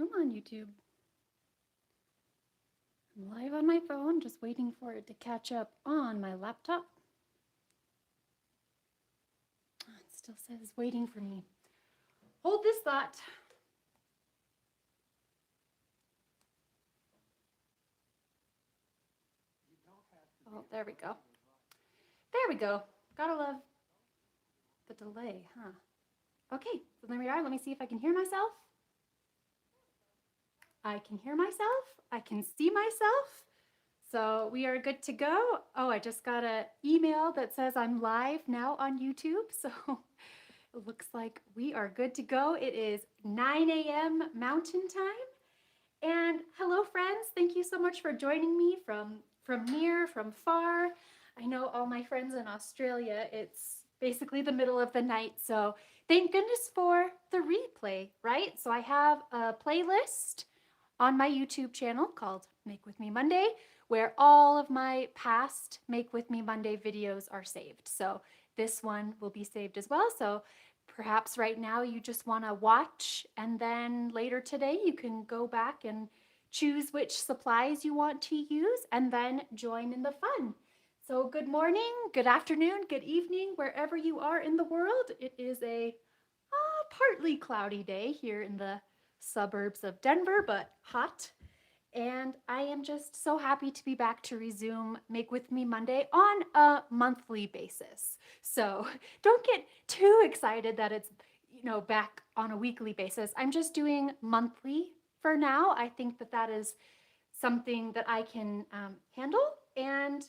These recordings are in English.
Come on, YouTube. I'm live on my phone, just waiting for it to catch up on my laptop. It still says waiting for me. Hold this thought. Oh, there we go. There we go. Gotta love the delay, huh? Okay, so there we are. Let me see if I can hear myself. I can hear myself. I can see myself. So we are good to go. Oh, I just got an email that says I'm live now on YouTube. So it looks like we are good to go. It is 9 a.m. Mountain Time. And hello, friends. Thank you so much for joining me from near, from far. I know all my friends in Australia, it's basically the middle of the night. So thank goodness for the replay, right? So I have a playlist on my YouTube channel called Make With Me Monday, where all of my past Make With Me Monday videos are saved. So this one will be saved as well. So perhaps right now you just want to watch, and then later today you can go back and choose which supplies you want to use and then join in the fun. So good morning, good afternoon, good evening, wherever you are in the world. It is a partly cloudy day here in the suburbs of Denver, but hot. And I am just so happy to be back to resume Make With Me Monday on a monthly basis. So don't get too excited that it's, back on a weekly basis. I'm just doing monthly for now. I think that that is something that I can handle. And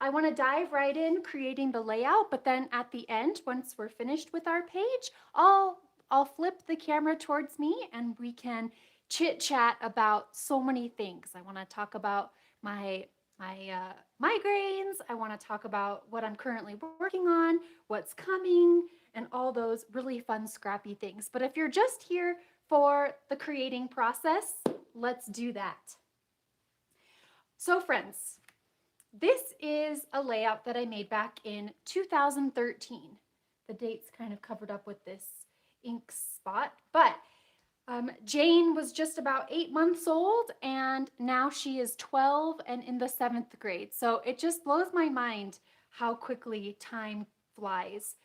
I want to dive right in creating the layout, but then at the end, once we're finished with our page, I'll flip the camera towards me and we can chit chat about so many things. I want to talk about my migraines. I want to talk about what I'm currently working on, what's coming, and all those really fun, scrappy things. But if you're just here for the creating process, let's do that. So friends, this is a layout that I made back in 2013. The date's kind of covered up with this ink spot, but Jane was just about 8 months old, and now she is 12 and in the 7th grade. So it just blows my mind how quickly time flies.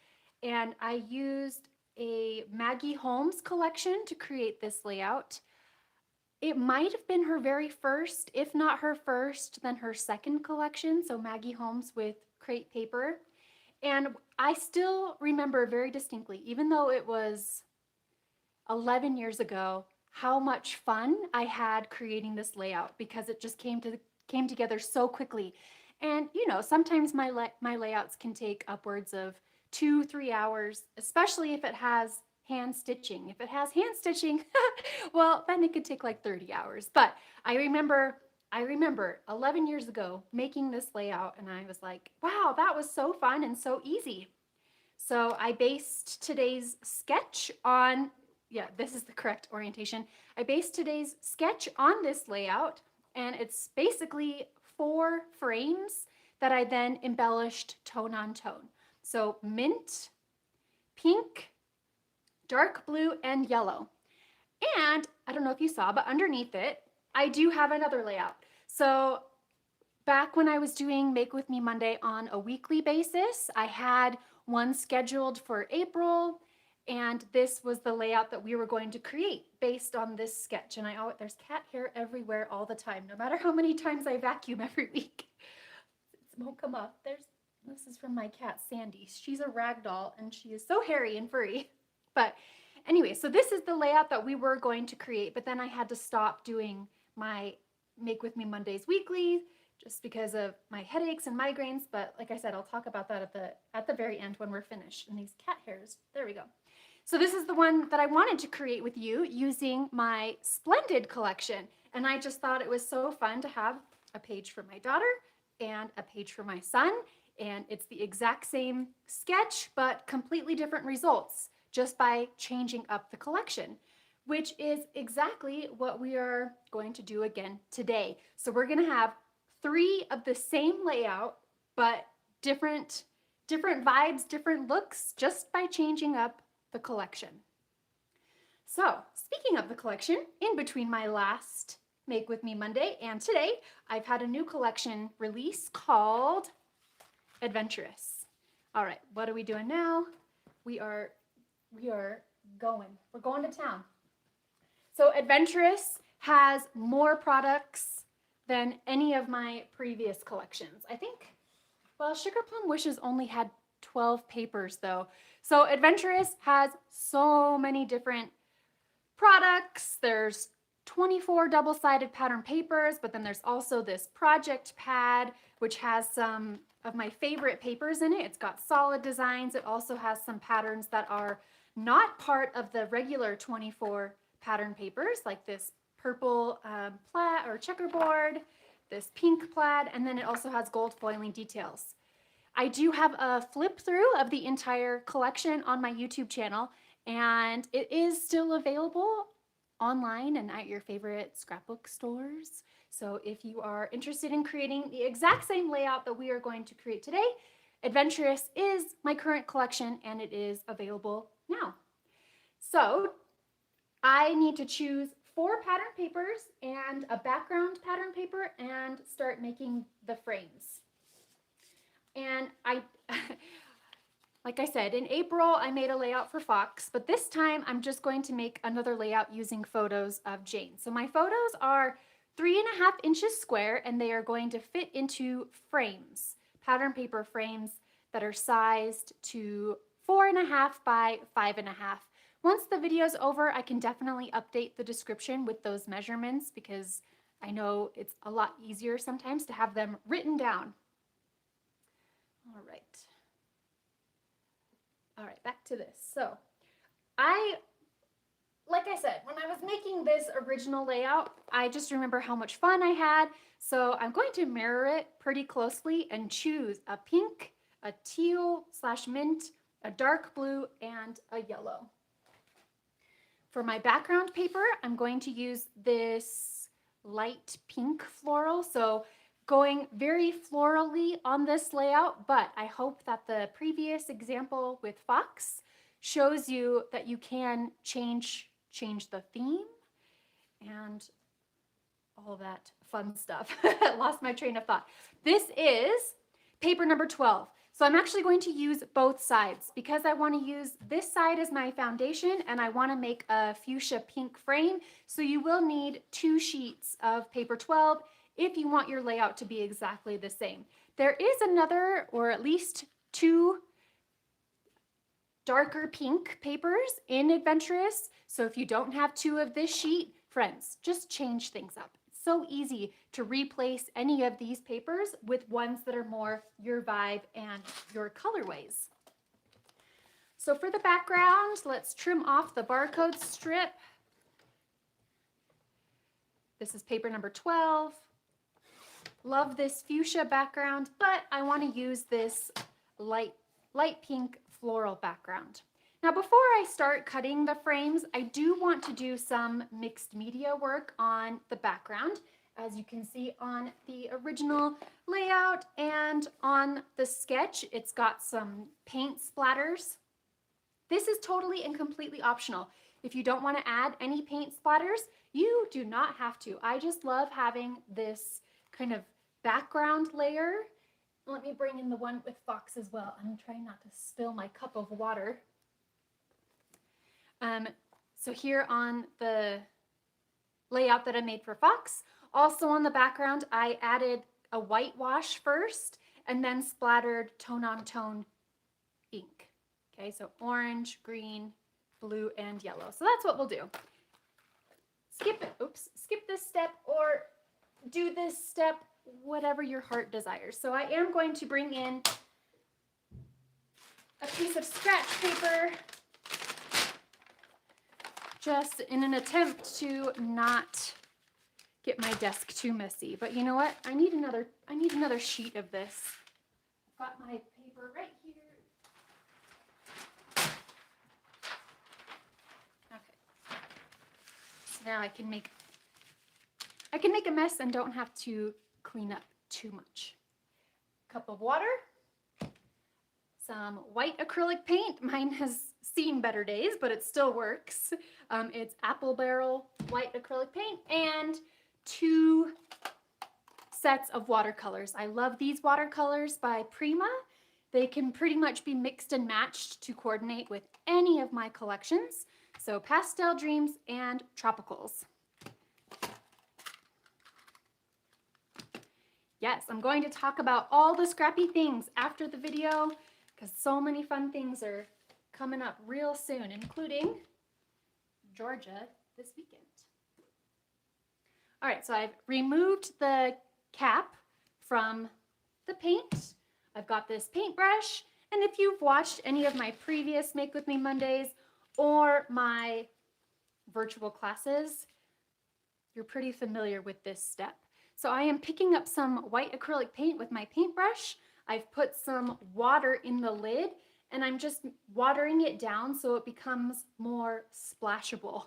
And I used a Maggie Holmes collection to create this layout. It might have been her very first, if not her first, then her second collection. So Maggie Holmes with crepe paper. And I still remember very distinctly, even though it was 11 years ago, how much fun I had creating this layout because it just came together so quickly. And sometimes my layouts can take upwards of 2-3 hours, especially if it has hand stitching. If it has hand stitching, well, then it could take like 30 hours. But I remember 11 years ago making this layout, and I was like, wow, that was so fun and so easy. So I based today's sketch on, this is the correct orientation. I based today's sketch on this layout, and it's basically 4 frames that I then embellished tone on tone. So mint, pink, dark blue, and yellow. And I don't know if you saw, but underneath it, I do have another layout. So back when I was doing Make With Me Monday on a weekly basis, I had one scheduled for April, and this was the layout that we were going to create based on this sketch. And there's cat hair everywhere all the time, no matter how many times I vacuum every week. It won't come off. This is from my cat, Sandy. She's a rag doll, and she is so hairy and furry. But anyway, so this is the layout that we were going to create, but then I had to stop doing my Make With Me Mondays weekly just because of my headaches and migraines. But like I said, I'll talk about that at the very end when we're finished. And these cat hairs, there we go. So this is the one that I wanted to create with you using my Splendid collection. And I just thought it was so fun to have a page for my daughter and a page for my son. And it's the exact same sketch, but completely different results just by changing up the collection, which is exactly what we are going to do again today. So we're going to have 3 of the same layout, but different vibes, different looks, just by changing up the collection. So speaking speaking of the collection, in between my last Make With Me Monday and today, I've had a new collection release called Adventurous. All right, what are we doing now? We're going to town. So Adventurous has more products than any of my previous collections. I think, well, Sugar Plum Wishes only had 12 papers though. So Adventurous has so many different products. There's 24 double-sided pattern papers, but then there's also this project pad, which has some of my favorite papers in it. It's got solid designs. It also has some patterns that are not part of the regular 24 pattern papers, like this purple plaid or checkerboard, this pink plaid, and then it also has gold foiling details. I do have a flip through of the entire collection on my YouTube channel, and it is still available online and at your favorite scrapbook stores. So if you are interested in creating the exact same layout that we are going to create today, Adventurous is my current collection and it is available now. So I need to choose 4 pattern papers and a background pattern paper and start making the frames. And like I said, in April, I made a layout for Fox, but this time I'm just going to make another layout using photos of Jane. So my photos are 3.5 inches square and they are going to fit into frames, pattern paper frames that are sized to 4.5 by 5.5. Once the video's over, I can definitely update the description with those measurements because I know it's a lot easier sometimes to have them written down. All right, back to this. So like I said, when I was making this original layout, I just remember how much fun I had. So I'm going to mirror it pretty closely and choose a pink, a teal/mint, a dark blue, and a yellow. For my background paper, I'm going to use this light pink floral. So going very florally on this layout, but I hope that the previous example with Fox shows you that you can change the theme and all that fun stuff. Lost my train of thought. This is paper number 12. So I'm actually going to use both sides because I want to use this side as my foundation and I want to make a fuchsia pink frame. So you will need 2 sheets of paper 12 if you want your layout to be exactly the same. There is another, or at least 2 darker pink papers in Adventurous. So if you don't have 2 of this sheet, friends, just change things up. It's so easy to replace any of these papers with ones that are more your vibe and your colorways. So for the background, let's trim off the barcode strip. This is paper number 12. Love this fuchsia background, but I want to use this light pink floral background. Now before I start cutting the frames, I do want to do some mixed media work on the background. As you can see on the original layout and on the sketch, it's got some paint splatters. This is totally and completely optional. If you don't want to add any paint splatters, you do not have to. I just love having this kind of background layer. Let me bring in the one with Fox as well. I'm trying not to spill my cup of water. So here on the layout that I made for Fox, also on the background, I added a whitewash first and then splattered tone-on-tone ink. Okay, so orange, green, blue, and yellow. So that's what we'll do. Skip this step or do this step, whatever your heart desires. So I am going to bring in a piece of scratch paper just in an attempt to not get my desk too messy. But you know what? I need another sheet of this. I've got my paper right here. Okay. So now I can make a mess and don't have to clean up too much. Cup of water, some white acrylic paint. Mine has seen better days, but it still works. It's apple barrel white acrylic paint and 2 sets of watercolors. I love these watercolors by Prima. They can pretty much be mixed and matched to coordinate with any of my collections. So Pastel Dreams and Tropicals. Yes, I'm going to talk about all the scrappy things after the video because so many fun things are coming up real soon, including Georgia this weekend. All right, so I've removed the cap from the paint. I've got this paintbrush, and if you've watched any of my previous Make With Me Mondays or my virtual classes, you're pretty familiar with this step. So I am picking up some white acrylic paint with my paintbrush. I've put some water in the lid, and I'm just watering it down so it becomes more splashable.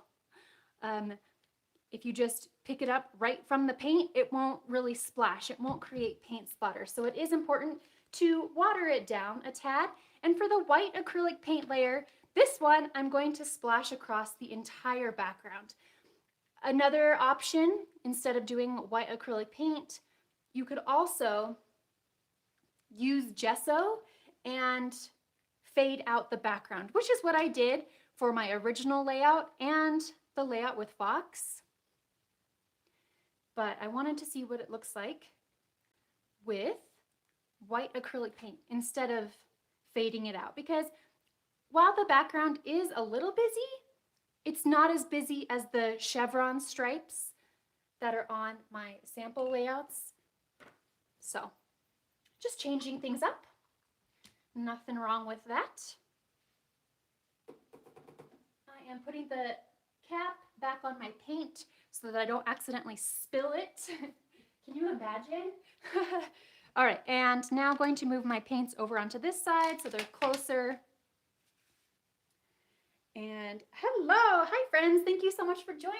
If you just pick it up right from the paint, it won't really splash. It won't create paint splatter. So it is important to water it down a tad. And for the white acrylic paint layer, this one I'm going to splash across the entire background. Another option, instead of doing white acrylic paint, you could also use gesso and fade out the background, which is what I did for my original layout and the layout with Fox. But I wanted to see what it looks like with white acrylic paint instead of fading it out, because while the background is a little busy, it's not as busy as the chevron stripes that are on my sample layouts. So just changing things up. Nothing wrong with that. I am putting the cap back on my paint so that I don't accidentally spill it. Can you imagine? All right, and now I'm going to move my paints over onto this side so they're closer. And hello, hi friends, thank you so much for joining.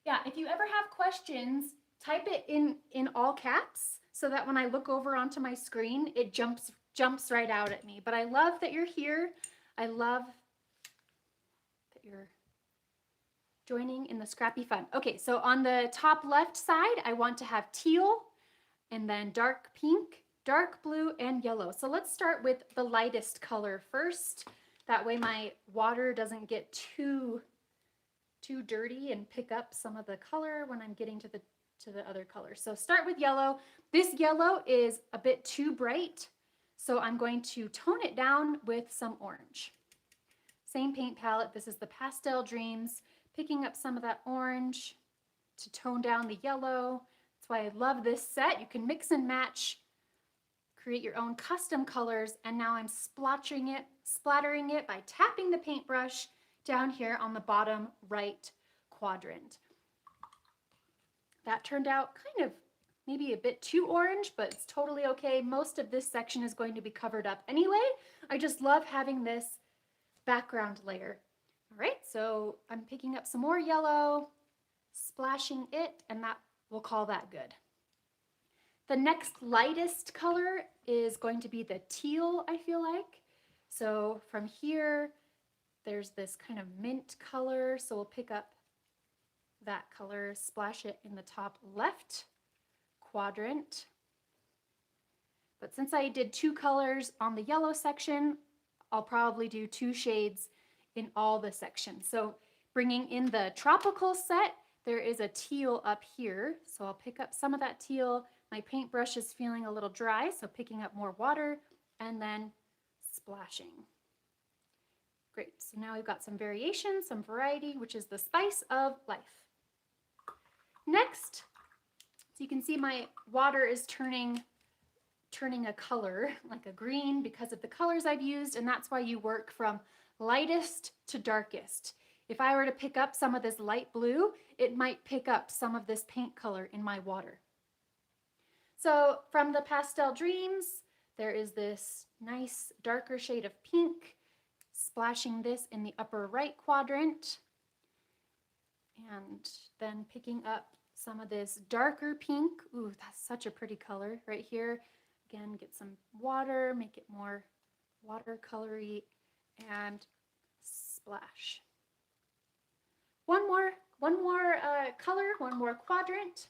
Yeah, if you ever have questions, type it in all caps so that when I look over onto my screen, it jumps right out at me. But I love that you're here. I love that you're joining in the scrappy fun. Okay, so on the top left side, I want to have teal and then dark pink, dark blue, and yellow. So let's start with the lightest color first. That way my water doesn't get too dirty and pick up some of the color when I'm getting to the other colors. So start with yellow. This yellow is a bit too bright, so I'm going to tone it down with some orange. Same paint palette. This is the Pastel Dreams. Picking up some of that orange to tone down the yellow. That's why I love this set. You can mix and match, create your own custom colors, and now I'm splattering it by tapping the paintbrush down here on the bottom right quadrant. That turned out kind of maybe a bit too orange, but it's totally okay. Most of this section is going to be covered up anyway. I just love having this background layer. All right, so I'm picking up some more yellow, splashing it, and we'll call that good. The next lightest color is going to be the teal, I feel like. So from here, there's this kind of mint color, so we'll pick up that color, splash it in the top left quadrant. But since I did 2 colors on the yellow section, I'll probably do 2 shades in all the sections. So bringing in the tropical set, there is a teal up here. So I'll pick up some of that teal. My paintbrush is feeling a little dry, so picking up more water and then splashing. Great, so now we've got some variation, some variety, which is the spice of life. Next, so you can see my water is turning a color, like a green, because of the colors I've used, and that's why you work from lightest to darkest. If I were to pick up some of this light blue, it might pick up some of this paint color in my water. So from the Pastel Dreams, there is this nice darker shade of pink, splashing this in the upper right quadrant, and then picking up some of this darker pink. Ooh, that's such a pretty color right here. Again, get some water, make it more watercolory, and splash. One more color, one more quadrant.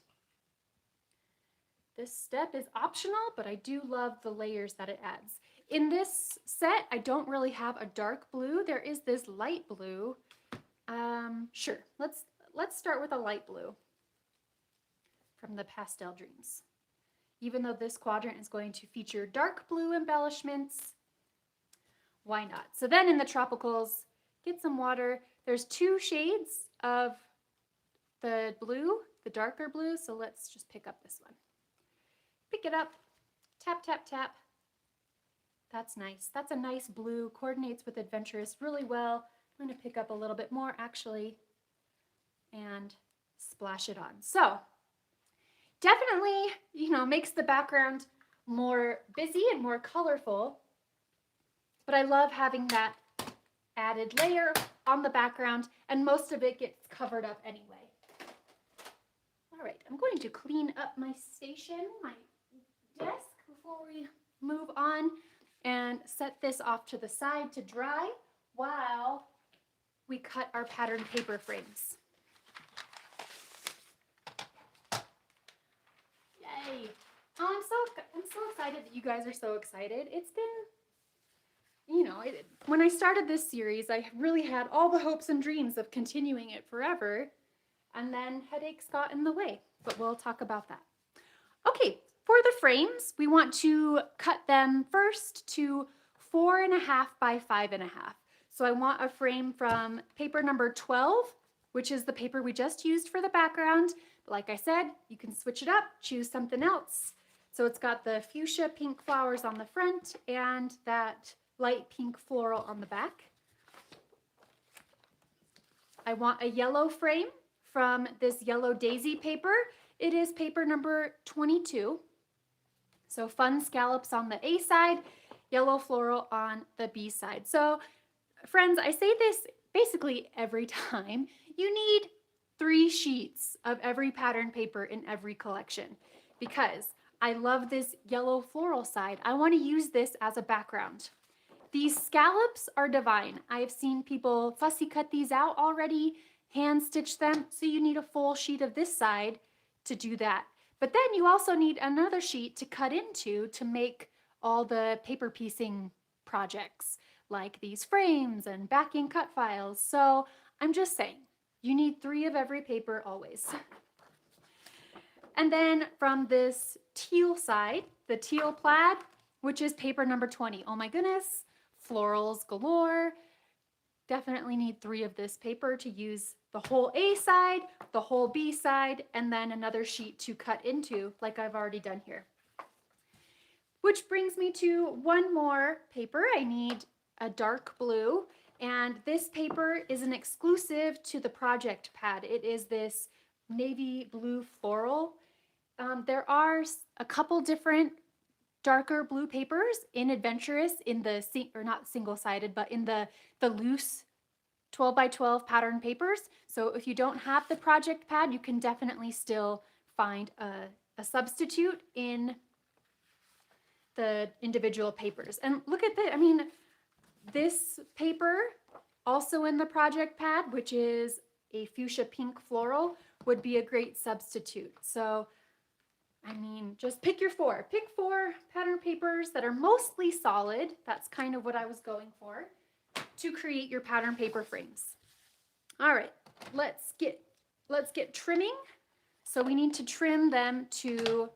This step is optional, but I do love the layers that it adds. In this set, I don't really have a dark blue. There is this light blue. Sure, let's start with a light blue from the Pastel Dreams. Even though this quadrant is going to feature dark blue embellishments, why not? So then in the tropicals, get some water. There's 2 shades of the blue, the darker blue, so let's just pick up this one. Pick it up, tap, tap, tap. That's nice. That's a nice blue, coordinates with Adventurous really well. I'm going to pick up a little bit more actually and splash it on. So definitely, makes the background more busy and more colorful, but I love having that added layer on the background, and most of it gets covered up anyway. All right, I'm going to clean up my station, my desk, before we move on and set this off to the side to dry while we cut our pattern paper frames. Yay! Oh, I'm so excited that you guys are so excited. It's been, when I started this series, I really had all the hopes and dreams of continuing it forever, and then headaches got in the way, but we'll talk about that. Okay, for the frames, we want to cut them first to 4.5 by 5.5. So I want a frame from paper number 12, which is the paper we just used for the background. But like I said, you can switch it up, choose something else. So it's got the fuchsia pink flowers on the front and that light pink floral on the back. I want a yellow frame from this yellow daisy paper. It is paper number 22. So fun scallops on the A side, yellow floral on the B side. So friends, I say this basically every time. You need 3 sheets of every pattern paper in every collection because I love this yellow floral side. I want to use this as a background. These scallops are divine. I've seen people fussy cut these out already, hand stitch them, so you need a full sheet of this side to do that. But then you also need another sheet to cut into to make all the paper piecing projects like these frames and backing cut files. So I'm just saying, you need 3 of every paper always. And then from this teal side, the teal plaid, which is paper number 20. Oh my goodness, florals galore. Definitely need 3 of this paper to use the whole A side, the whole B side, and then another sheet to cut into like I've already done here. Which brings me to one more paper. I need a dark blue, and this paper is an exclusive to the project pad. It is this navy blue floral. There are a couple different darker blue papers in Adventurous in the, or not single-sided, but in the loose 12 by 12 pattern papers. So if you don't have the project pad, you can definitely still find a substitute in the individual papers. And look at this, I mean, this paper also in the project pad, which is a fuchsia pink floral, would be a great substitute. So, I mean, just pick your 4. Pick 4 pattern papers that are mostly solid. That's kind of what I was going for, to create your pattern paper frames. All right, let's get trimming. So we need to trim them to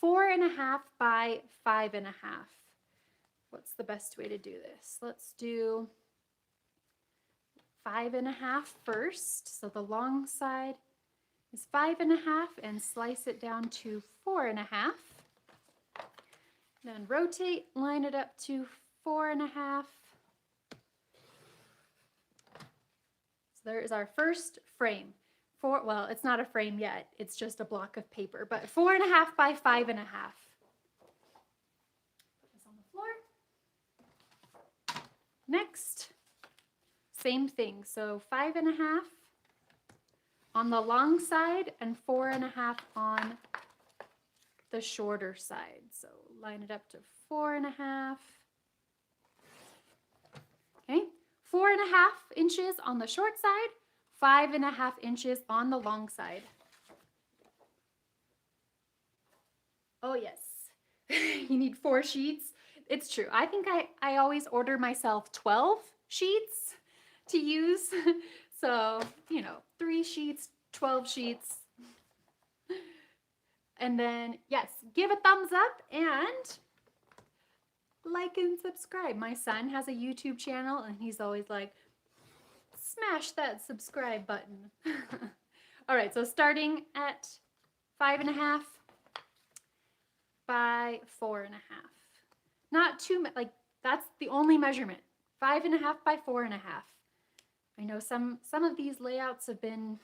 4.5 by 5.5. What's the best way to do this? Let's do 5.5 first. So the long side is 5.5 and slice it down to 4.5. Then rotate, line it up to 4.5. So there is our first frame. Well, it's not a frame yet. It's just a block of paper, but 4.5 by 5.5. Put this on the floor. Next, same thing. So 5.5 on the long side and 4.5 on the shorter side. So line it up to 4.5. Okay, 4.5 inches on the short side, 5.5 inches on the long side. Oh yes, you need 4 sheets. It's true. I think I always order myself 12 sheets to use. So, 3 sheets, 12 sheets. And then, yes, give a thumbs up and like and subscribe. My son has a YouTube channel and he's always like, smash that subscribe button. All right, so starting at 5.5 by 4.5. Not too much, like that's the only measurement. 5.5 by 4.5. I know some of these layouts have been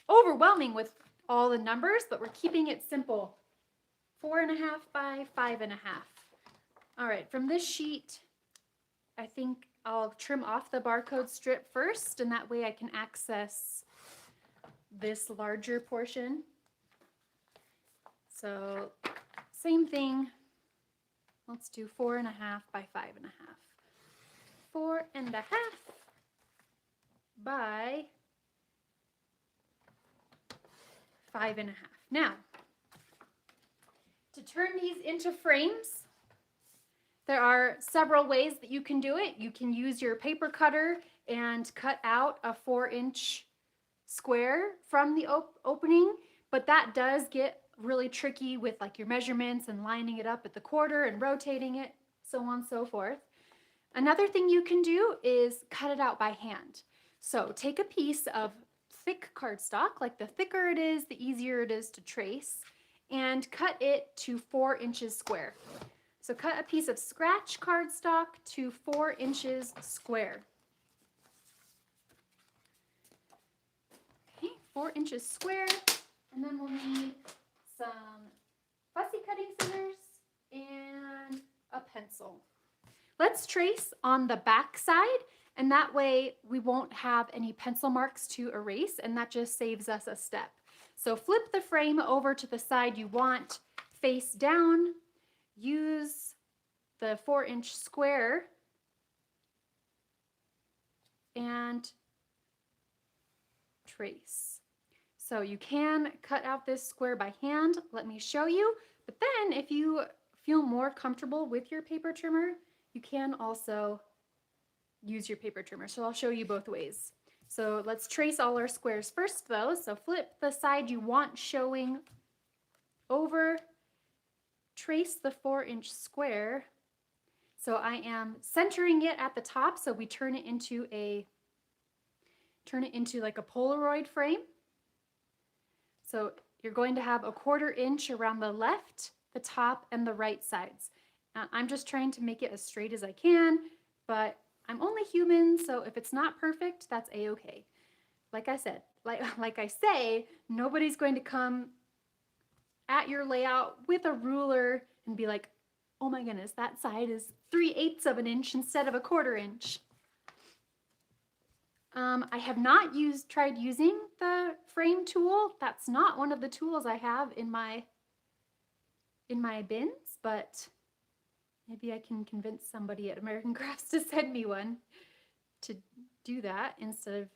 overwhelming with all the numbers, but we're keeping it simple. 4.5 by 5.5. All right, from this sheet, I think I'll trim off the barcode strip first, and that way I can access this larger portion. So same thing. Let's do 4.5 by 5.5. 4.5 by 5.5. Now, to turn these into frames, there are several ways that you can do it. You can use your paper cutter and cut out a 4-inch square from the opening, but that does get really tricky with like your measurements and lining it up at the quarter and rotating it, so on and so forth. Another thing you can do is cut it out by hand. So take a piece of thick cardstock, like the thicker it is, the easier it is to trace, and cut it to 4 inches square. So cut a piece of scratch cardstock to 4 inches square. Okay, 4 inches square, and then we'll need some fussy cutting scissors and a pencil. Let's trace on the back side, and that way we won't have any pencil marks to erase, and that just saves us a step. So flip the frame over to the side you want face down. Use the 4-inch square and trace. So you can cut out this square by hand. Let me show you. But then if you feel more comfortable with your paper trimmer, you can also use your paper trimmer. So I'll show you both ways. So let's trace all our squares first though. So flip the side you want showing over, trace the 4-inch square. So I am centering it at the top, so we turn it into like a Polaroid frame. So you're going to have a 1/4 inch around the left, the top, and the right sides. I'm just trying to make it as straight as I can, but I'm only human, so if it's not perfect, that's a-okay. Like I said, like I say, nobody's going to come at your layout with a ruler and be like, oh my goodness, that side is 3/8 of an inch instead of a 1/4 inch. I have not tried using the frame tool. That's not one of the tools I have in my bins, but maybe I can convince somebody at American Crafts to send me one to do that instead of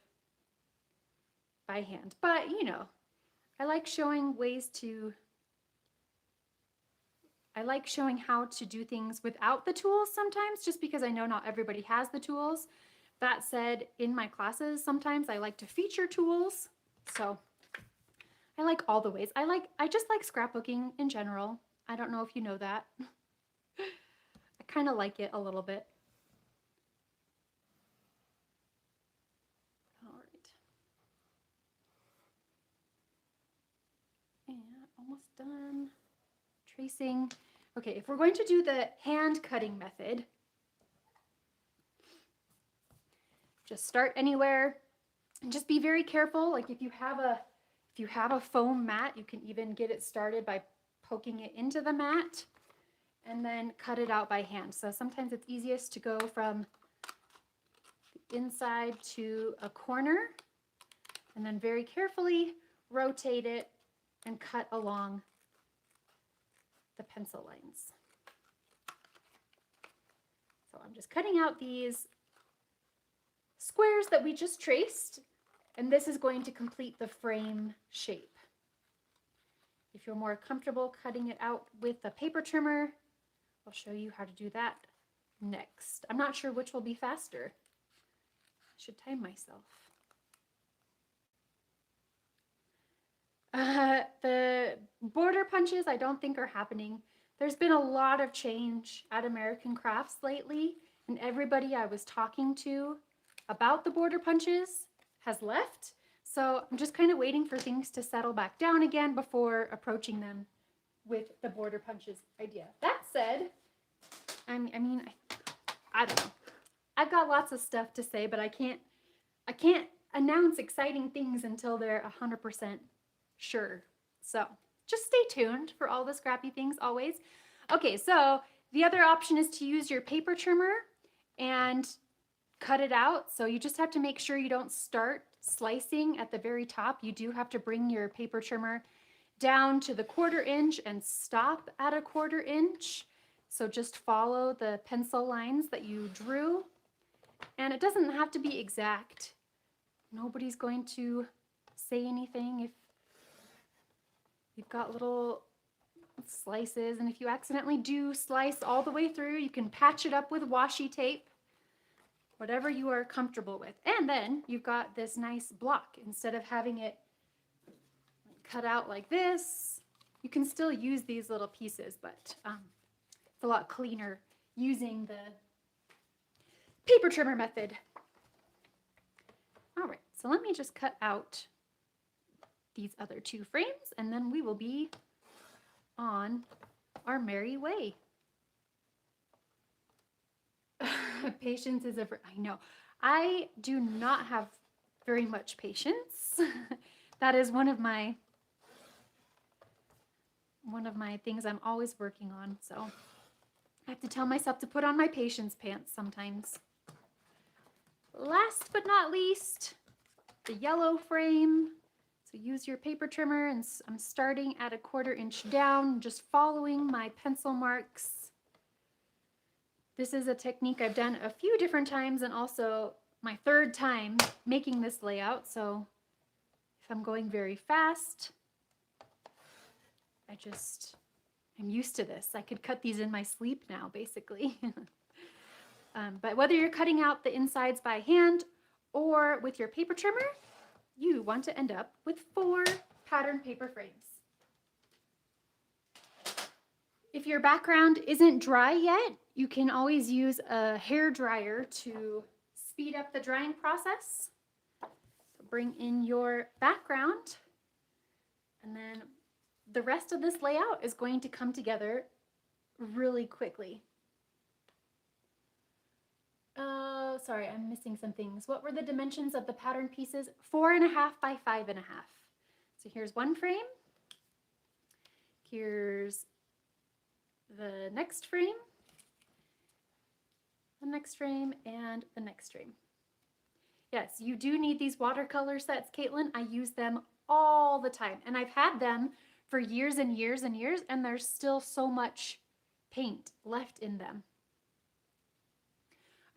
by hand. But I like showing how to do things without the tools sometimes, just because I know not everybody has the tools. That said, in my classes, sometimes I like to feature tools. So I like all the ways. I just like scrapbooking in general. I don't know if you know that. I kind of like it a little bit. All right. And almost done tracing. Okay, if we're going to do the hand cutting method, just start anywhere and just be very careful. Like if you have a foam mat, you can even get it started by poking it into the mat and then cut it out by hand. So sometimes it's easiest to go from the inside to a corner and then very carefully rotate it and cut along the pencil lines. So I'm just cutting out these squares that we just traced, and this is going to complete the frame shape. If you're more comfortable cutting it out with a paper trimmer, I'll show you how to do that next. I'm not sure which will be faster. I should time myself. The border punches I don't think are happening. There's been a lot of change at American Crafts lately, and everybody I was talking to about the border punches has left. So I'm just kind of waiting for things to settle back down again before approaching them with the border punches idea. That said, I don't know. I've got lots of stuff to say, but I can't announce exciting things until they're 100% sure. So just stay tuned for all the scrappy things always. Okay, so the other option is to use your paper trimmer and cut it out. So you just have to make sure you don't start slicing at the very top. You do have to bring your paper trimmer down to the 1/4 inch and stop at a 1/4 inch. So just follow the pencil lines that you drew. And it doesn't have to be exact. Nobody's going to say anything if you've got little slices, and if you accidentally do slice all the way through, you can patch it up with washi tape, whatever you are comfortable with. And then you've got this nice block. Instead of having it cut out like this, you can still use these little pieces, but it's a lot cleaner using the paper trimmer method. All right, so let me just cut out these other 2 frames, and then we will be on our merry way. Patience is I know. I do not have very much patience. That is one of my things I'm always working on. So I have to tell myself to put on my patience pants sometimes. Last but not least, the yellow frame. So use your paper trimmer, and I'm starting at a 1/4 inch down, just following my pencil marks. This is a technique I've done a few different times, and also my 3rd time making this layout. So if I'm going very fast, I'm used to this. I could cut these in my sleep now, basically. But whether you're cutting out the insides by hand or with your paper trimmer, you want to end up with 4 pattern paper frames. If your background isn't dry yet, you can always use a hair dryer to speed up the drying process. So bring in your background, and then the rest of this layout is going to come together really quickly. Oh, sorry, I'm missing some things. What were the dimensions of the pattern pieces? 4.5 by 5.5. So here's one frame. Here's the next frame, the next frame, and the next frame. Yes, you do need these watercolor sets, Caitlin. I use them all the time, and I've had them for years and years and years, and there's still so much paint left in them.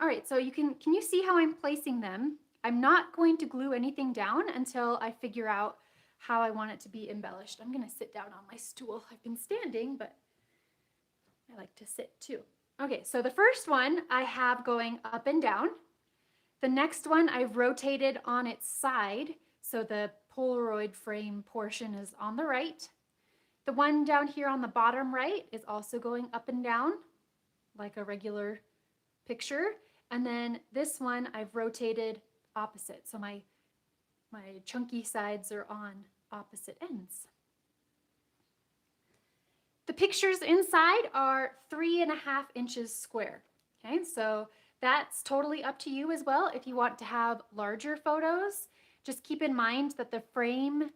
All right, so can you see how I'm placing them? I'm not going to glue anything down until I figure out how I want it to be embellished. I'm gonna sit down on my stool. I've been standing, but I like to sit too. Okay, so the first one I have going up and down. The next one I've rotated on its side, so the Polaroid frame portion is on the right. The one down here on the bottom right is also going up and down like a regular picture. And then this one I've rotated opposite. So my chunky sides are on opposite ends. The pictures inside are 3.5 inches square. Okay, so that's totally up to you as well. If you want to have larger photos, just keep in mind that the frame,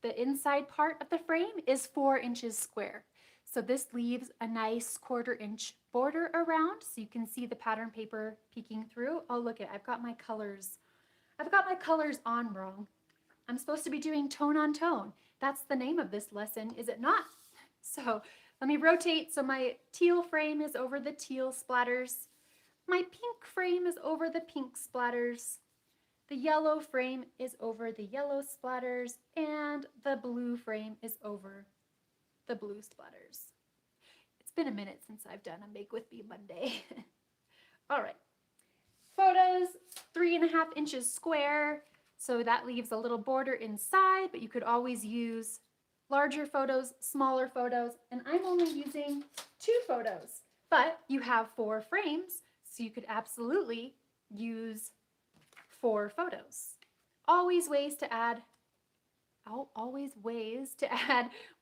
the inside part of the frame is 4 inches square. So this leaves a nice 1/4 inch border around, so you can see the pattern paper peeking through. Oh, look I've got my colors. I've got my colors on wrong. I'm supposed to be doing tone on tone. That's the name of this lesson, is it not? So let me rotate. So my teal frame is over the teal splatters. My pink frame is over the pink splatters. The yellow frame is over the yellow splatters, and the blue frame is over the blue splatters. It's been a minute since I've done a Make With Me Monday. All right. Photos, 3.5 inches square. So that leaves a little border inside, but you could always use larger photos, smaller photos, and I'm only using 2 photos, but you have 4 frames, so you could absolutely use 4 photos. Always ways to add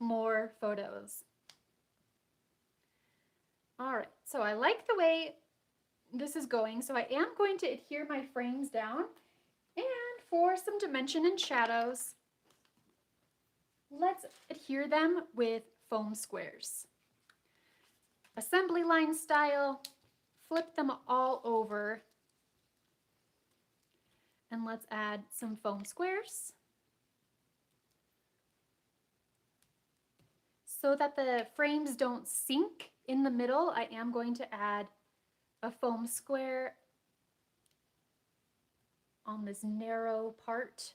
more photos. All right, so I like the way this is going, so I am going to adhere my frames down, and for some dimension and shadows, let's adhere them with foam squares. Assembly line style, flip them all over, and let's add some foam squares so that the frames don't sink in the middle. I am going to add a foam square on this narrow part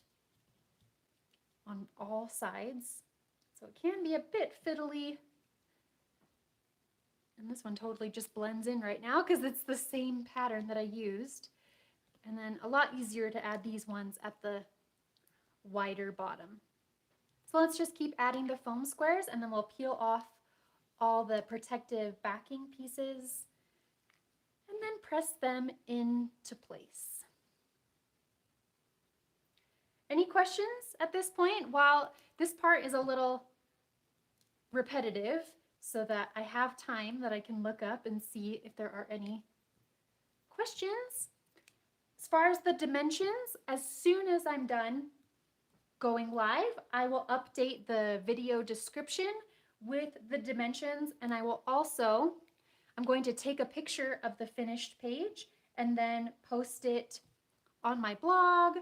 on all sides. So it can be a bit fiddly. And this one totally just blends in right now because it's the same pattern that I used. And then a lot easier to add these ones at the wider bottom. So let's just keep adding the foam squares, and then we'll peel off all the protective backing pieces and then press them into place. Any questions at this point? While this part is a little repetitive, so that I have time that I can look up and see if there are any questions. As far as the dimensions, as soon as I'm done going live, I will update the video description with the dimensions, and I will also, I'm going to take a picture of the finished page and then post it on my blog,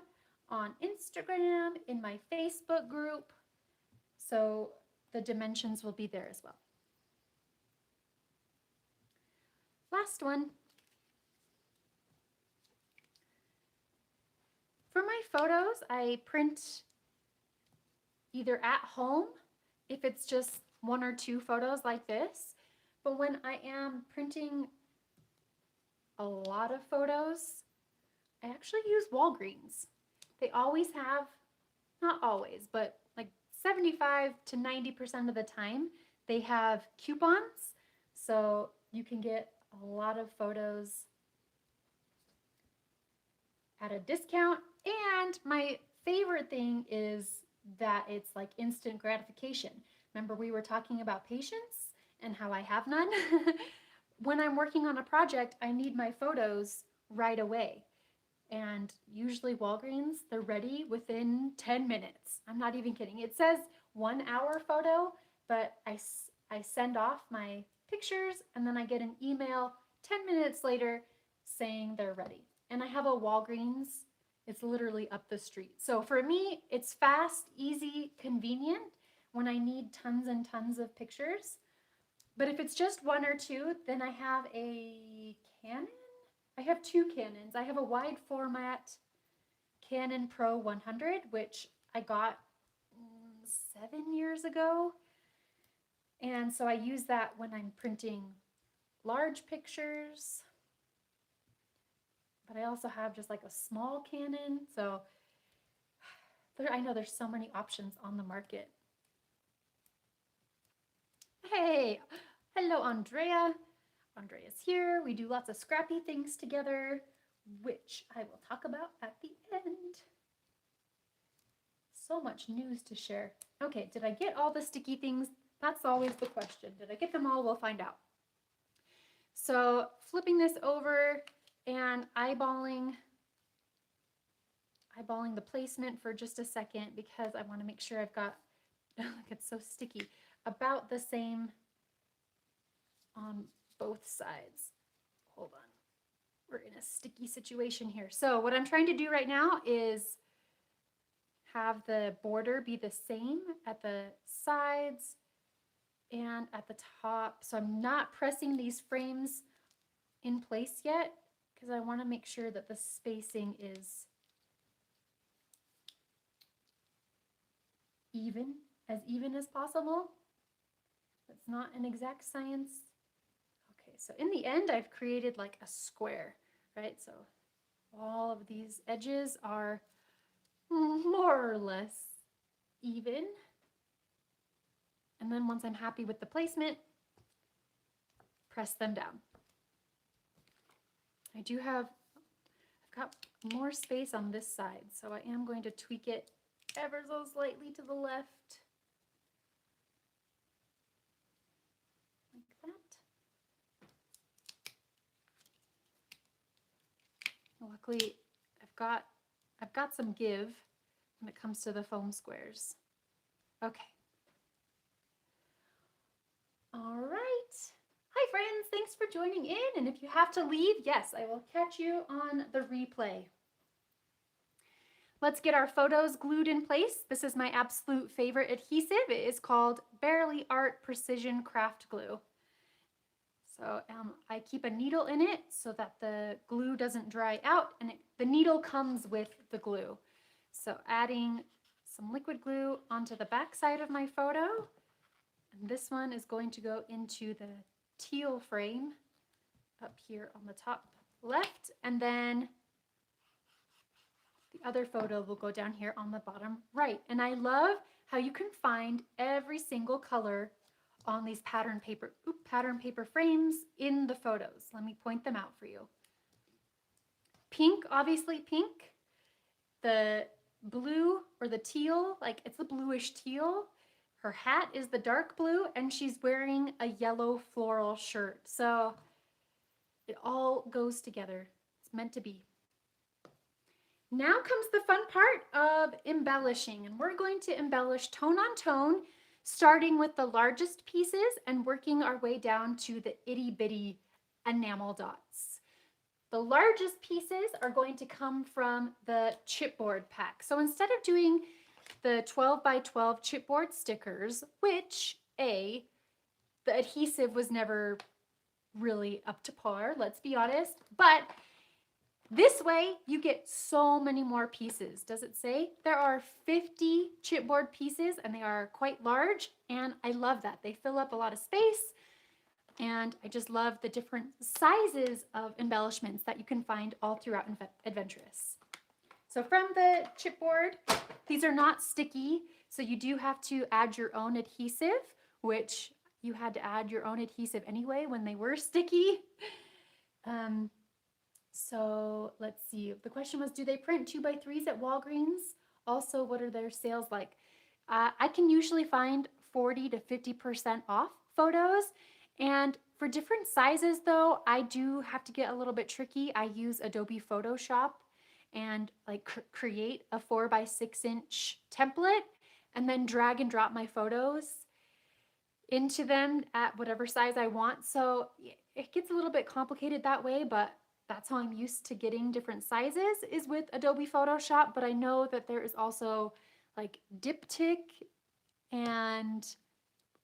on Instagram, in my Facebook group, so the dimensions will be there as well. Last one. For my photos, I print either at home, if it's just 1 or 2 photos like this, but when I am printing a lot of photos, I actually use Walgreens. They always have, not always, but like 75 to 90% of the time, they have coupons, so you can get a lot of photos at a discount. And my favorite thing is that it's like instant gratification. Remember, we were talking about patience and how I have none? When I'm working on a project, I need my photos right away. And usually Walgreens, they're ready within 10 minutes. I'm not even kidding. It says 1 hour photo, but I send off my pictures and then I get an email 10 minutes later saying they're ready. And I have a Walgreens, it's literally up the street. So for me, it's fast, easy, convenient when I need tons and tons of pictures. But if it's just 1 or 2, then I have a Canon. I have 2 Canons. I have a wide format Canon Pro 100, which I got 7 years ago. And so I use that when I'm printing large pictures. But I also have just like a small Canon. So I know there's so many options on the market. Hey, hello Andrea. Andrea's here. We do lots of scrappy things together, which I will talk about at the end. So much news to share. Okay, did I get all the sticky things? That's always the question. Did I get them all? We'll find out. So flipping this over and eyeballing the placement for just a second because I want to make sure I've got, look, it's so sticky, about the same on both sides. Hold on. We're in a sticky situation here. So what I'm trying to do right now is have the border be the same at the sides and at the top. So I'm not pressing these frames in place yet because I want to make sure that the spacing is even as possible. It's not an exact science. Okay, so in the end, I've created like a square, right? So all of these edges are more or less even. And then once I'm happy with the placement, press them down. I've got more space on this side, so I am going to tweak it ever so slightly to the left. Like that. Luckily, I've got some give when it comes to the foam squares. Okay. All right. Hi friends, thanks for joining in. And if you have to leave, yes, I will catch you on the replay. Let's get our photos glued in place. This is my absolute favorite adhesive. It is called Barely Art Precision Craft Glue. So I keep a needle in it so that the glue doesn't dry out, and the needle comes with the glue. So adding some liquid glue onto the back side of my photo. And this one is going to go into the teal frame up here on the top left, and then the other photo will go down here on the bottom right. And I love how you can find every single color on these pattern paper frames in the photos. Let me point them out for you. Pink, obviously pink. The blue or the teal, like it's a bluish teal. Her hat is the dark blue, and she's wearing a yellow floral shirt. So it all goes together. It's meant to be. Now comes the fun part of embellishing, and we're going to embellish tone on tone, starting with the largest pieces and working our way down to the itty bitty enamel dots. The largest pieces are going to come from the chipboard pack. So instead of doing the 12 by 12 chipboard stickers, which the adhesive was never really up to par, let's be honest, but this way you get so many more pieces. Does it say? There are 50 chipboard pieces, and they are quite large, and I love that. They fill up a lot of space, and I just love the different sizes of embellishments that you can find all throughout Adventurous. So from the chipboard, these are not sticky, so you do have to add your own adhesive, which you had to add your own adhesive anyway when they were sticky. So let's see. The question was, do they print 2x3s at Walgreens? Also, what are their sales like? I can usually find 40 to 50% off photos. And for different sizes, though, I do have to get a little bit tricky. I use Adobe Photoshop and like create a 4x6 inch template and then drag and drop my photos into them at whatever size I want. So it gets a little bit complicated that way, but that's how I'm used to getting different sizes is with Adobe Photoshop. But I know that there is also like diptych and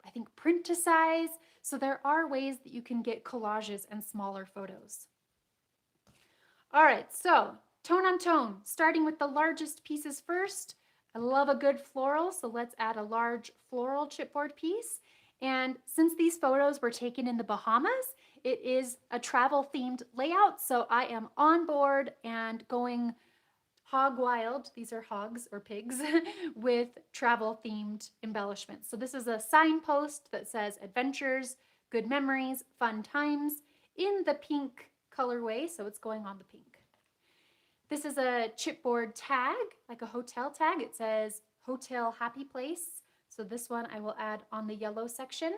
I think print to size. So there are ways that you can get collages and smaller photos. All right, so tone on tone, starting with the largest pieces first. I love a good floral, so let's add a large floral chipboard piece. And since these photos were taken in the Bahamas, it is a travel themed layout, so I am on board and going hog wild, these are hogs or pigs, with travel themed embellishments. So this is a signpost that says adventures, good memories, fun times in the pink colorway, so it's going on the pink. This is a chipboard tag, like a hotel tag. It says Hotel Happy Place. So this one I will add on the yellow section.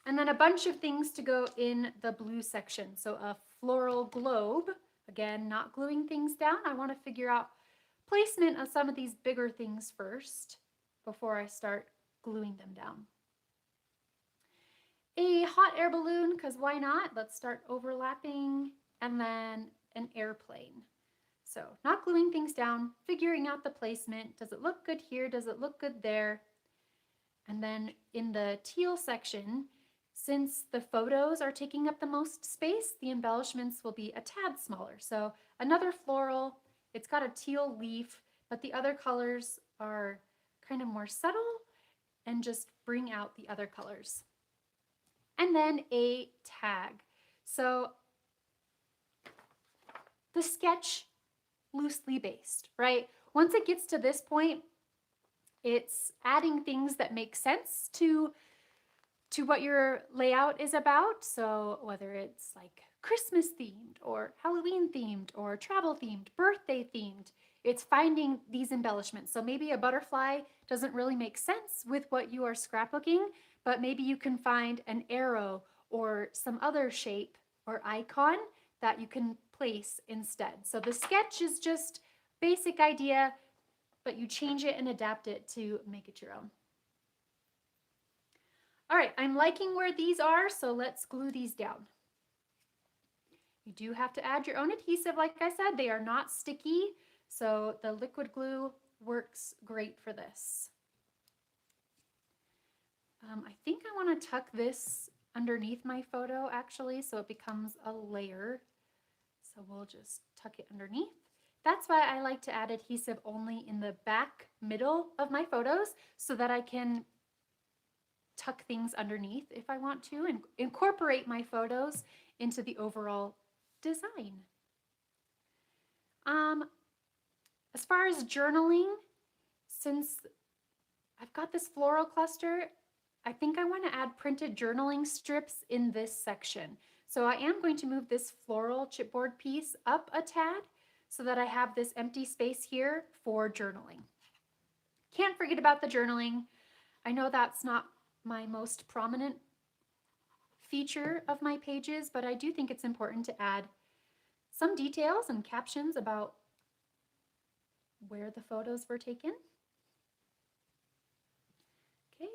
And then a bunch of things to go in the blue section. So a floral globe, again, not gluing things down. I want to figure out placement of some of these bigger things first before I start gluing them down. A hot air balloon, because why not? Let's start overlapping, and then an airplane. So not gluing things down, figuring out the placement. Does it look good here? Does it look good there? And then in the teal section, since the photos are taking up the most space, the embellishments will be a tad smaller. So another floral, it's got a teal leaf, but the other colors are kind of more subtle and just bring out the other colors. And then a tag. So the sketch, loosely based, right? Once it gets to this point, it's adding things that make sense to what your layout is about. So whether it's like Christmas themed or Halloween themed or travel themed, birthday themed, it's finding these embellishments. So maybe a butterfly doesn't really make sense with what you are scrapbooking, but maybe you can find an arrow or some other shape or icon that you can place instead. So the sketch is just basic idea, but you change it and adapt it to make it your own. All right, I'm liking where these are, so let's glue these down. You do have to add your own adhesive, like I said. They are not sticky, so the liquid glue works great for this. I think I want to tuck this underneath my photo, actually, so it becomes a layer. So we'll just tuck it underneath. That's why I like to add adhesive only in the back middle of my photos, so that I can tuck things underneath if I want to and incorporate my photos into the overall design. As far as journaling, since I've got this floral cluster, I think I want to add printed journaling strips in this section. So I am going to move this floral chipboard piece up a tad so that I have this empty space here for journaling. Can't forget about the journaling. I know that's not my most prominent feature of my pages, but I do think it's important to add some details and captions about where the photos were taken. Okay,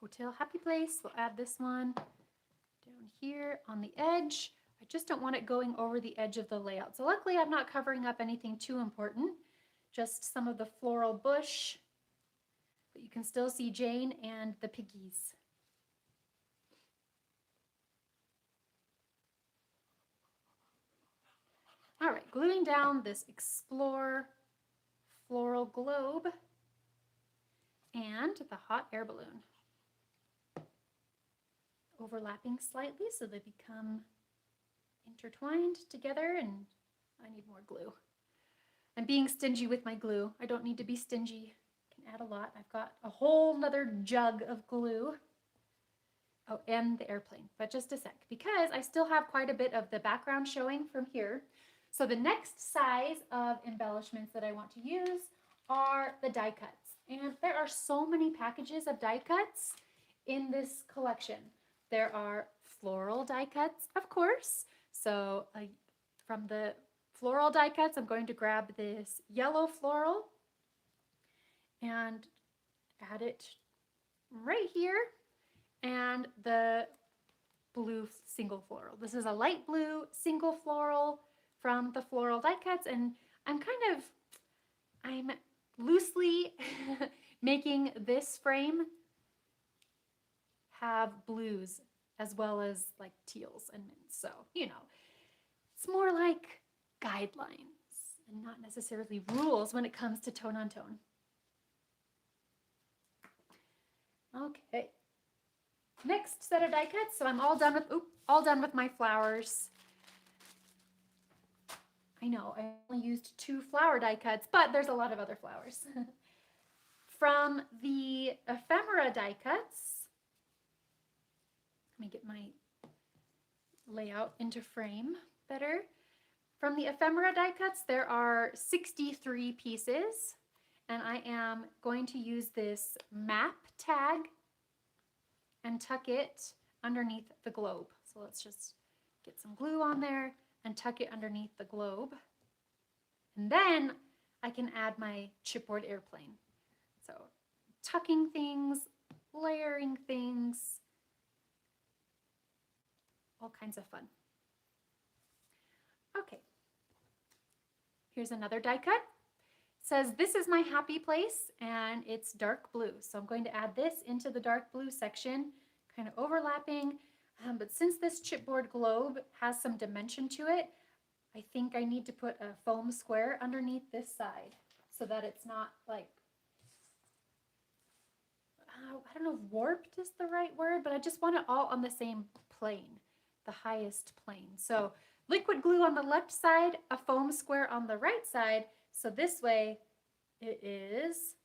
Hotel Happy Place, we'll add this one down here on the edge. I just don't want it going over the edge of the layout. So luckily I'm not covering up anything too important, just some of the floral bush, but you can still see Jane and the piggies. All right, gluing down this Explore floral globe and the hot air balloon. Overlapping slightly so they become intertwined together, and I need more glue. I'm being stingy with my glue. I don't need to be stingy. I can add a lot. I've got a whole nother jug of glue. Oh, and the airplane, but just a sec, because I still have quite a bit of the background showing from here. So the next size of embellishments that I want to use are the die cuts. And there are so many packages of die cuts in this collection. There are floral die cuts, of course. So from the floral die cuts, I'm going to grab this yellow floral and add it right here, and the blue single floral. This is a light blue single floral from the floral die cuts, and I'm loosely making this frame have blues as well as like teals and mints. So, you know, it's more like guidelines and not necessarily rules when it comes to tone on tone. Okay. Next set of die cuts. So I'm all done with my flowers. I know I only used 2 flower die cuts, but there's a lot of other flowers. From the ephemera die cuts, let me get my layout into frame better. From the ephemera die cuts, there are 63 pieces, and I am going to use this map tag and tuck it underneath the globe. So let's just get some glue on there and tuck it underneath the globe. And then I can add my chipboard airplane. So tucking things, layering things, all kinds of fun. Okay, here's another die cut. It says, this is my happy place, and it's dark blue. So I'm going to add this into the dark blue section, kind of overlapping. But since this chipboard globe has some dimension to it, I think I need to put a foam square underneath this side so that it's not like I don't know if warped is the right word, but I just want it all on the same plane, the highest plane. So liquid glue on the left side, a foam square on the right side. So this way it is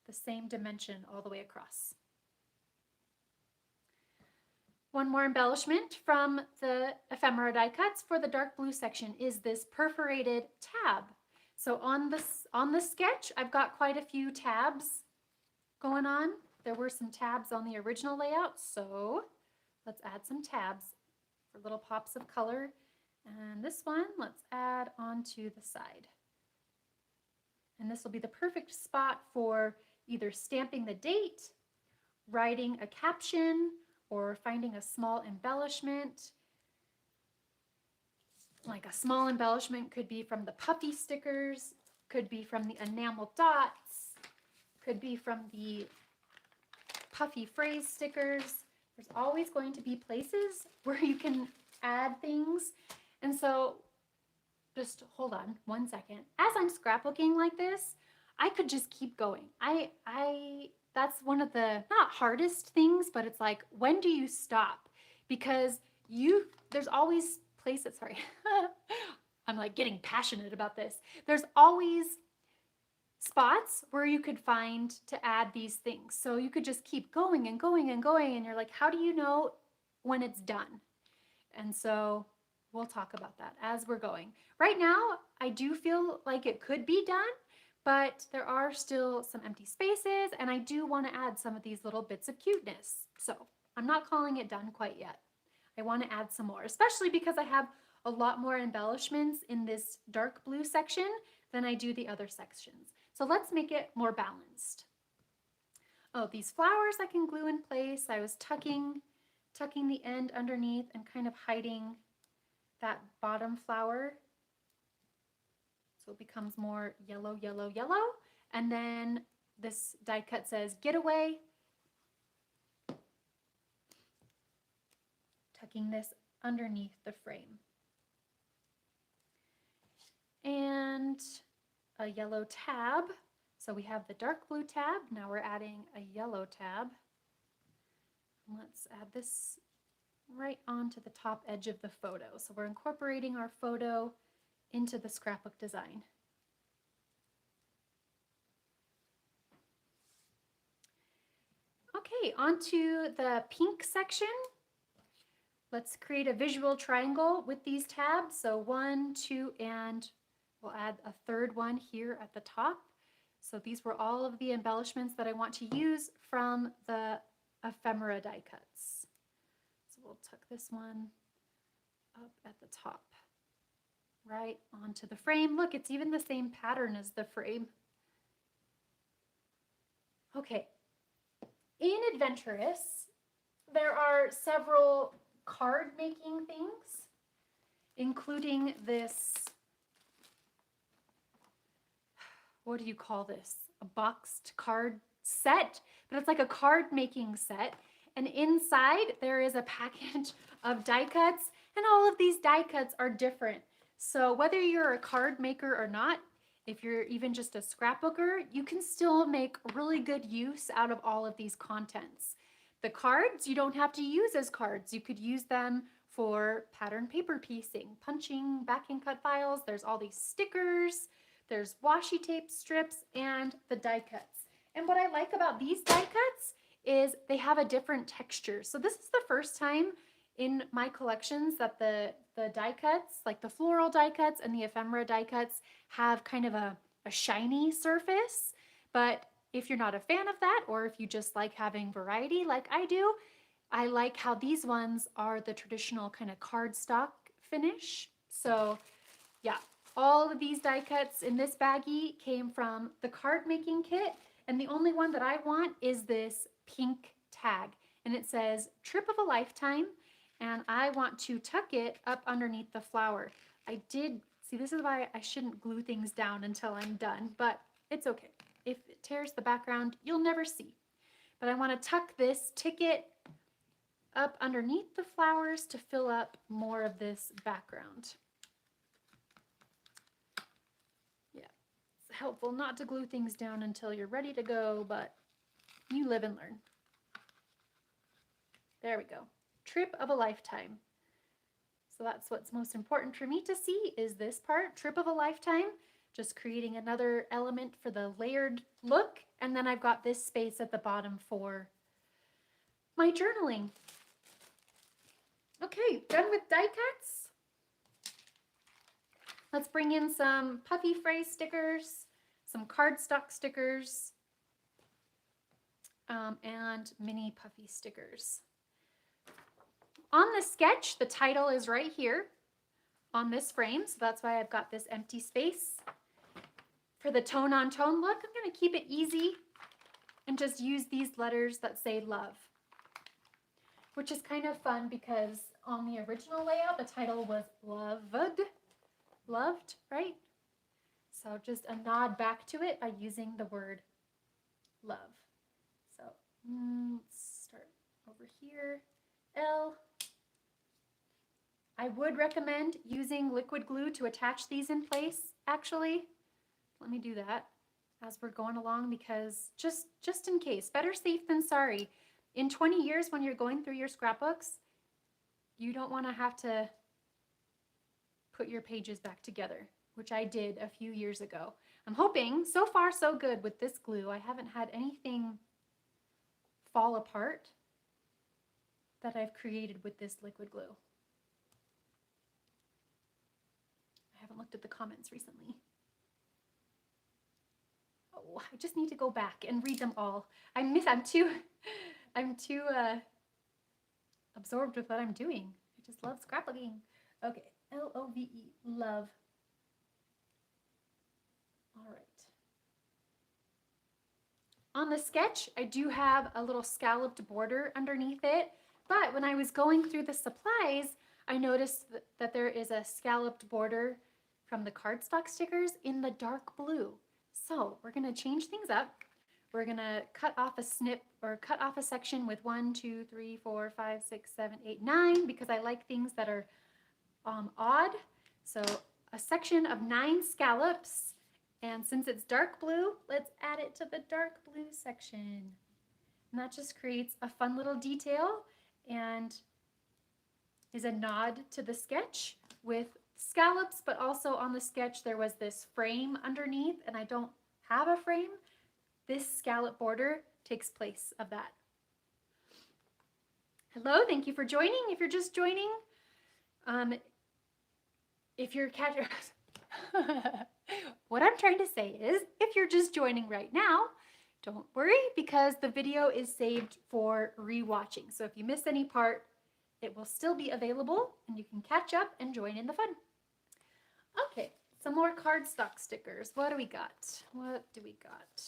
the same dimension all the way across. One more embellishment from the ephemera die cuts for the dark blue section is this perforated tab. So on the sketch, I've got quite a few tabs going on. There were some tabs on the original layout, so let's add some tabs for little pops of color. And this one, let's add onto the side. And this will be the perfect spot for either stamping the date, writing a caption, or finding a small embellishment. Like a small embellishment could be from the puffy stickers, could be from the enamel dots, could be from the puffy phrase stickers. There's always going to be places where you can add things. And so just hold on one second. As I'm scrapbooking like this, I could just keep going. That's one of the not hardest things, but it's like, when do you stop? Because there's always places, sorry, I'm like getting passionate about this. There's always spots where you could find to add these things. So you could just keep going and going and going, and you're like, how do you know when it's done? And so we'll talk about that as we're going. Right now, I do feel like it could be done, but there are still some empty spaces, and I do want to add some of these little bits of cuteness. So I'm not calling it done quite yet. I want to add some more, especially because I have a lot more embellishments in this dark blue section than I do the other sections. So let's make it more balanced. Oh, these flowers I can glue in place. I was tucking the end underneath and kind of hiding that bottom flower. So it becomes more yellow, yellow, yellow. And then this die cut says, get away. Tucking this underneath the frame. And a yellow tab. So we have the dark blue tab. Now we're adding a yellow tab. Let's add this right onto the top edge of the photo. So we're incorporating our photo into the scrapbook design. Okay, onto the pink section. Let's create a visual triangle with these tabs. So 1, 2, and we'll add a third one here at the top. So these were all of the embellishments that I want to use from the ephemera die cuts. So we'll tuck this one up at the top, right onto the frame. Look, it's even the same pattern as the frame. Okay, in Adventurous, there are several card making things, including this, what do you call this? A boxed card set, but it's like a card making set. And inside there is a package of die cuts, and all of these die cuts are different. So whether you're a card maker or not, if you're even just a scrapbooker, you can still make really good use out of all of these contents. The cards you don't have to use as cards. You could use them for pattern paper piecing, punching, backing cut files. There's all these stickers, there's washi tape strips, and the die cuts. And what I like about these die cuts is they have a different texture. So this is the first time in my collections that the die cuts, like the floral die cuts and the ephemera die cuts, have kind of a shiny surface. But if you're not a fan of that, or if you just like having variety like I do, I like how these ones are the traditional kind of cardstock finish. So yeah, all of these die cuts in this baggie came from the card making kit, and the only one that I want is this pink tag, and it says trip of a lifetime, and I want to tuck it up underneath the flower. I did, see, this is why I shouldn't glue things down until I'm done, but it's okay. If it tears the background, you'll never see. But I want to tuck this ticket up underneath the flowers to fill up more of this background. Yeah, it's helpful not to glue things down until you're ready to go, but You live and learn. There we go. Trip of a lifetime. So that's what's most important for me to see is this part, trip of a lifetime. Just creating another element for the layered look. And then I've got this space at the bottom for my journaling. Okay, done with die cuts. Let's bring in some puffy phrase stickers, some cardstock stickers, and mini puffy stickers. On the sketch, the title is right here on this frame, so that's why I've got this empty space. For the tone on tone look, I'm going to keep it easy and just use these letters that say love, which is kind of fun because on the original layout, the title was loved, right? So just a nod back to it by using the word love. So let's start over here, L. I would recommend using liquid glue to attach these in place, actually. Let me do that as we're going along because just in case, better safe than sorry. In 20 years when you're going through your scrapbooks, you don't want to have to put your pages back together, which I did a few years ago. I'm hoping, so far so good with this glue. I haven't had anything fall apart that I've created with this liquid glue. I haven't looked at the comments recently. Oh, I just need to go back and read them all. I'm too absorbed with what I'm doing. I just love scrapbooking. Okay, L-O-V-E, love. All right. On the sketch, I do have a little scalloped border underneath it, but when I was going through the supplies, I noticed that there is a scalloped border from the cardstock stickers in the dark blue. So we're going to change things up. We're going to cut off a snip or cut off a section with 1, 2, 3, 4, 5, 6, 7, 8, 9 because I like things that are odd. So a section of 9 scallops, and since it's dark blue, let's add it to the dark blue section. And that just creates a fun little detail and is a nod to the sketch with scallops, but also on the sketch there was this frame underneath, and I don't have a frame. This scallop border takes place of that. Hello, thank you for joining. If you're just joining, if you're catching, what I'm trying to say is, if you're just joining right now, don't worry because the video is saved for rewatching. So if you miss any part, it will still be available and you can catch up and join in the fun. Okay, some more cardstock stickers. What do we got? What do we got?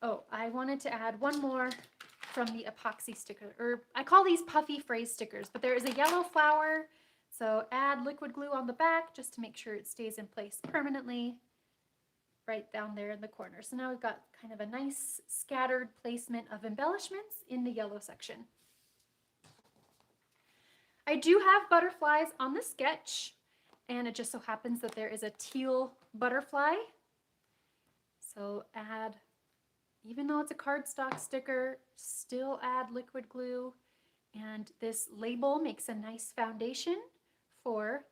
Oh, I wanted to add one more from the epoxy sticker, or I call these puffy phrase stickers, but there is a yellow flower. So add liquid glue on the back just to make sure it stays in place permanently right down there in the corner. So now we've got kind of a nice scattered placement of embellishments in the yellow section. I do have butterflies on the sketch, and it just so happens that there is a teal butterfly. So add, even though it's a cardstock sticker, still add liquid glue. And this label makes a nice foundation for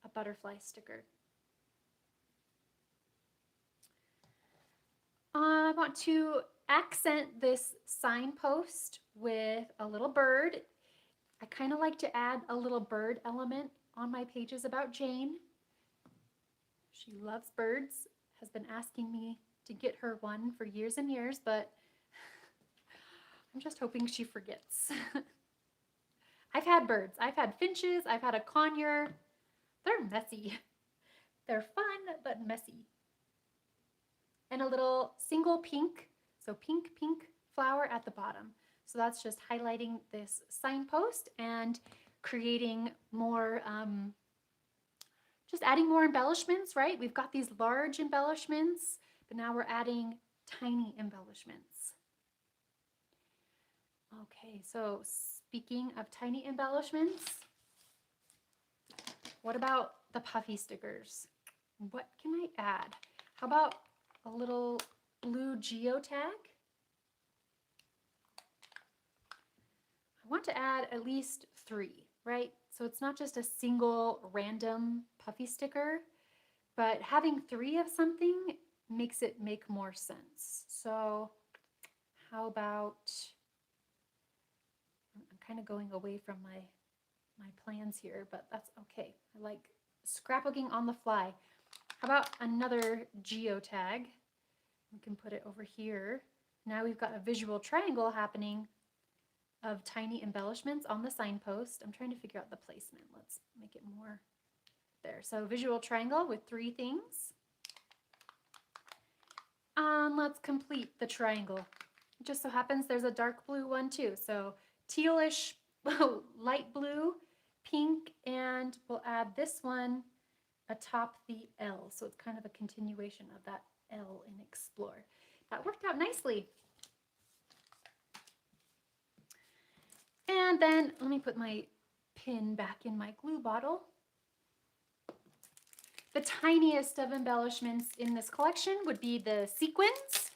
a butterfly sticker. I want to accent this signpost with a little bird. I kind of like to add a little bird element on my pages about Jane. She loves birds, has been asking me to get her one for years and years, but I'm just hoping she forgets. I've had birds. I've had finches. I've had a conure. They're messy. They're fun, but messy. And a little single pink, so pink flower at the bottom. So that's just highlighting this signpost and creating more, just adding more embellishments, right? We've got these large embellishments, but now we're adding tiny embellishments. Okay, so speaking of tiny embellishments, what about the puffy stickers? What can I add? How about a little blue geotag? I want to add at least 3, right? So it's not just a single random puffy sticker, but having 3 of something makes it make more sense. So how about, I'm kind of going away from my plans here, but that's okay. I like scrapbooking on the fly. How about another geotag? We can put it over here. Now we've got a visual triangle happening of tiny embellishments on the signpost. I'm trying to figure out the placement. Let's make it more there. So visual triangle with 3 things. Let's complete the triangle. It just so happens there's a dark blue one too. So tealish, light blue, pink, and we'll add this one atop the L. So it's kind of a continuation of that L in Explore. That worked out nicely. And then let me put my pin back in my glue bottle. The tiniest of embellishments in this collection would be the sequins.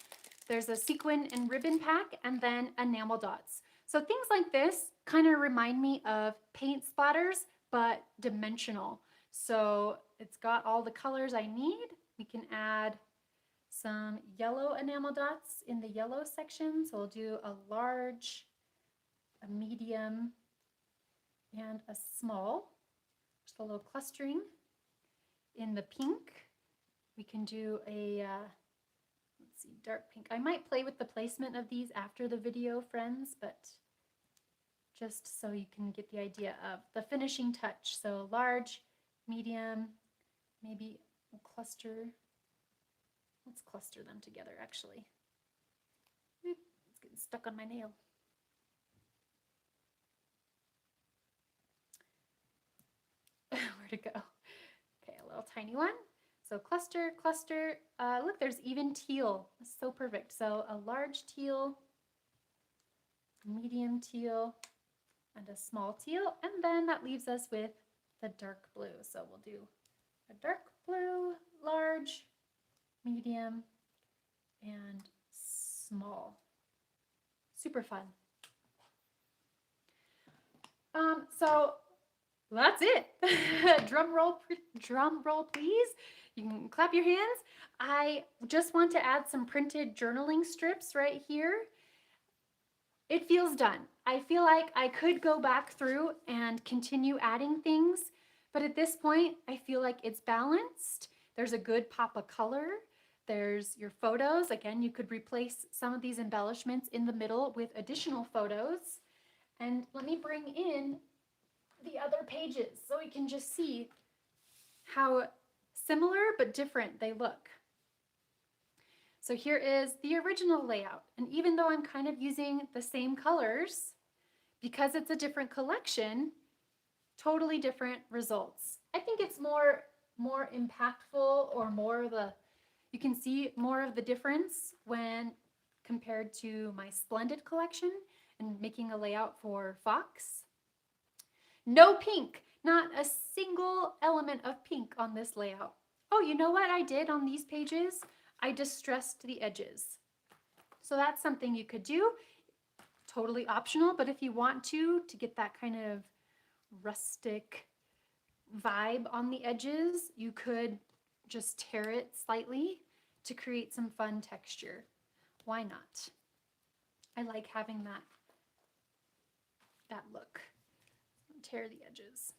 There's a sequin and ribbon pack, and then enamel dots. So things like this kind of remind me of paint splatters, but dimensional. So it's got all the colors I need. We can add some yellow enamel dots in the yellow section. So we'll do a large, a medium, and a small. Just a little clustering. In the pink, we can do a, let's see, dark pink. I might play with the placement of these after the video, friends, but just so you can get the idea of the finishing touch. So large, medium, maybe we'll cluster. Let's cluster them together, actually. It's getting stuck on my nail. Where'd it go? Okay, a little tiny one. So cluster, cluster. Look, there's even teal. That's so perfect. So a large teal, medium teal, and a small teal. And then that leaves us with the dark blue. So we'll do a dark blue, large, medium, and small. Super fun. So that's it. Drum roll, please. You can clap your hands. I just want to add some printed journaling strips right here. It feels done. I feel like I could go back through and continue adding things, but at this point, I feel like it's balanced. There's a good pop of color. There's your photos. Again, you could replace some of these embellishments in the middle with additional photos. And let me bring in the other pages so we can just see how similar but different they look. So here is the original layout. And even though I'm kind of using the same colors, because it's a different collection, totally different results. I think it's more impactful, or you can see more of the difference when compared to my Splendid collection and making a layout for Fox. No pink, not a single element of pink on this layout. Oh, you know what I did on these pages? I distressed the edges. So that's something you could do. Totally optional, but if you want to get that kind of rustic vibe on the edges, you could just tear it slightly to create some fun texture. Why not? I like having that look. Tear the edges.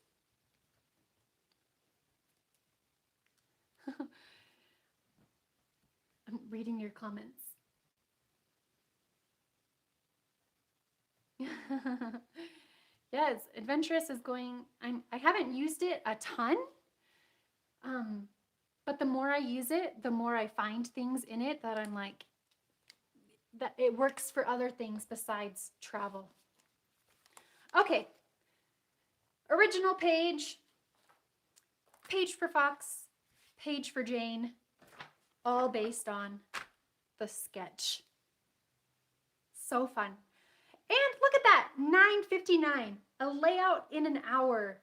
I'm reading your comments. Yes, Adventurous is going, I haven't used it a ton, but the more I use it, the more I find things in it that I'm like, that it works for other things besides travel. Okay. Original page, page for Fox, page for Jane, all based on the sketch. So fun. And look at that, 9:59, a layout in an hour.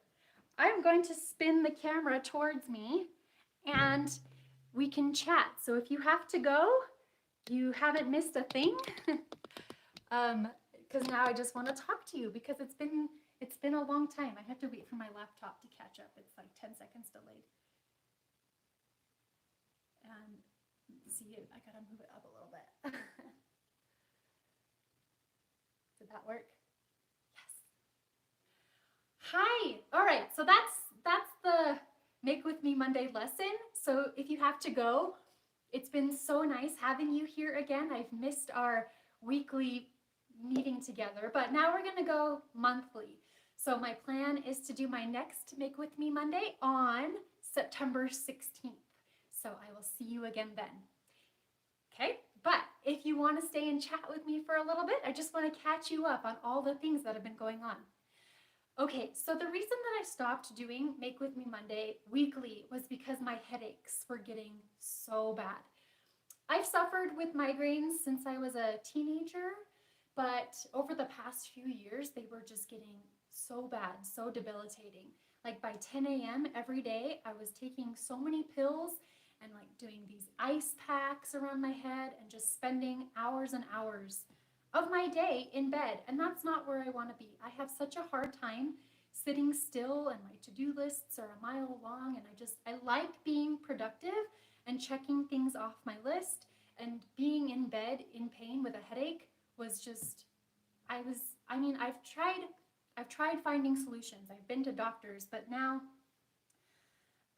I'm going to spin the camera towards me and we can chat. So if you have to go, you haven't missed a thing. because now I just want to talk to you because it's been a long time. I have to wait for my laptop to catch up. It's like 10 seconds delayed. And see, I gotta move it up a little bit. Did that work? Yes. Hi. All right. So that's the Make With Me Monday lesson. So if you have to go, it's been so nice having you here again. I've missed our weekly meeting together, but now we're going to go monthly. So my plan is to do my next Make With Me Monday on September 16th. So I will see you again then. Okay, but if you want to stay and chat with me for a little bit, I just want to catch you up on all the things that have been going on. Okay, so the reason that I stopped doing Make With Me Monday weekly was because my headaches were getting so bad. I've suffered with migraines since I was a teenager, but over the past few years, they were just getting so bad, so debilitating. Like by 10 a.m. every day, I was taking so many pills and like doing these ice packs around my head and just spending hours and hours of my day in bed. And that's not where I want to be. I have such a hard time sitting still, and my to-do lists are a mile long, and I like being productive and checking things off my list, and being in bed in pain with a headache was just, I've tried finding solutions. I've been to doctors, but now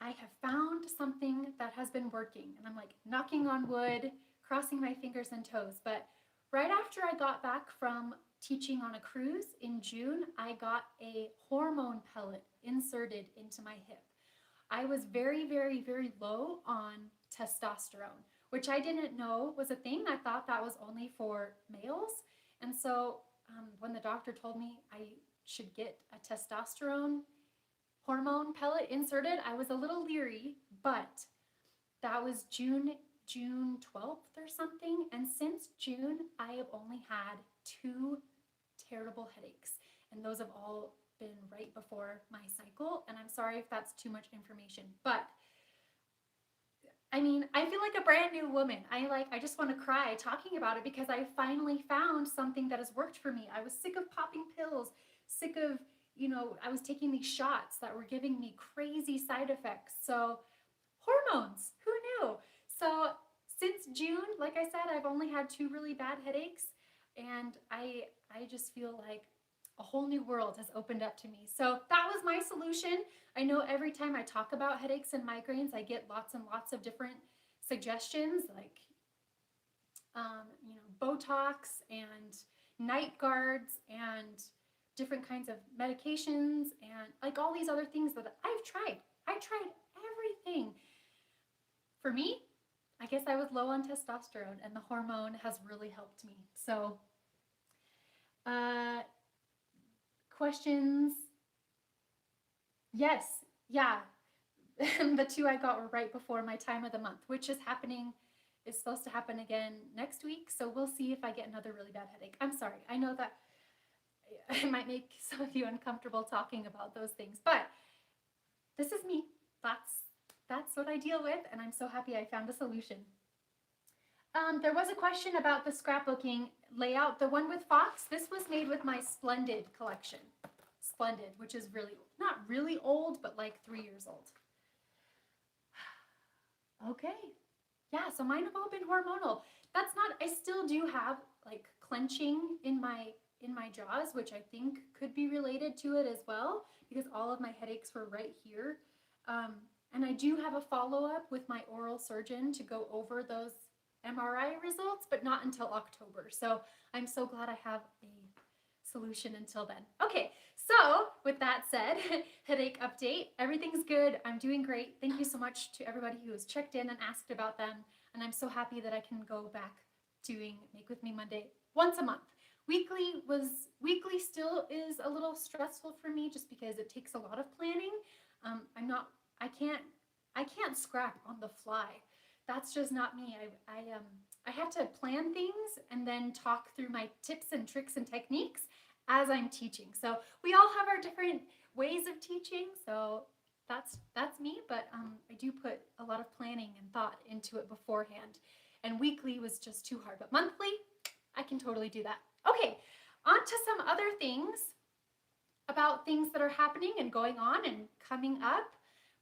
I have found something that has been working, and I'm like knocking on wood, crossing my fingers and toes. But right after I got back from teaching on a cruise in June, I got a hormone pellet inserted into my hip. I was very, very, very low on testosterone, which I didn't know was a thing. I thought that was only for males. And so when the doctor told me I should get a testosterone hormone pellet inserted, I was a little leery, but that was June 12th or something. And since June, I have only had 2 terrible headaches. And those have all been right before my cycle. And I'm sorry if that's too much information, but I mean, I feel like a brand new woman. I just want to cry talking about it because I finally found something that has worked for me. I was sick of popping pills, sick of, I was taking these shots that were giving me crazy side effects. So hormones, who knew? So since June, like I said, I've only had 2 really bad headaches, and I just feel like a whole new world has opened up to me. So that was my solution. I know every time I talk about headaches and migraines, I get lots and lots of different suggestions, like Botox and night guards and different kinds of medications and like all these other things that I've tried. I tried everything. For me, I guess I was low on testosterone, and the hormone has really helped me. So questions? Yes, yeah. The 2 I got were right before my time of the month, which is supposed to happen again next week. So we'll see if I get another really bad headache. I'm sorry. I know that I might make some of you uncomfortable talking about those things, but this is me. That's what I deal with, and I'm so happy I found a solution. There was a question about the scrapbooking layout. The one with Fox, this was made with my Splendid collection. Splendid, which is not really old, but like 3 years old. Okay. Yeah, so mine have all been hormonal. I still do have like clenching in my jaws, which I think could be related to it as well, because all of my headaches were right here. And I do have a follow-up with my oral surgeon to go over those MRI results, but not until October. So I'm so glad I have a solution until then. Okay, so with that said, headache update. Everything's good. I'm doing great. Thank you so much to everybody who has checked in and asked about them. And I'm so happy that I can go back doing Make With Me Monday once a month. Weekly still is a little stressful for me just because it takes a lot of planning. I can't scrap on the fly. That's just not me. I have to plan things and then talk through my tips and tricks and techniques as I'm teaching. So we all have our different ways of teaching. So that's me, but I do put a lot of planning and thought into it beforehand. And weekly was just too hard, but monthly, I can totally do that. Okay, On to some other things about things that are happening and going on and coming up.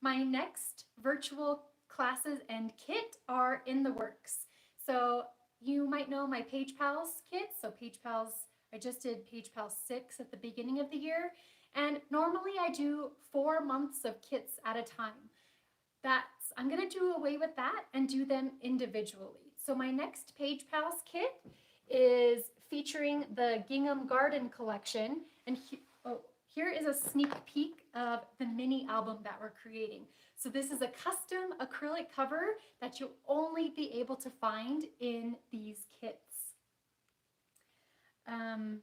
My next virtual classes and kit are in the works. So you might know my Page Pals kit. So Page Pals, I just did Page Pals 6 at the beginning of the year. And normally I do 4 months of kits at a time. I'm gonna do away with that and do them individually. So my next Page Pals kit is featuring the Gingham Garden collection. And here is a sneak peek of the mini album that we're creating. So this is a custom acrylic cover that you'll only be able to find in these kits. Oh,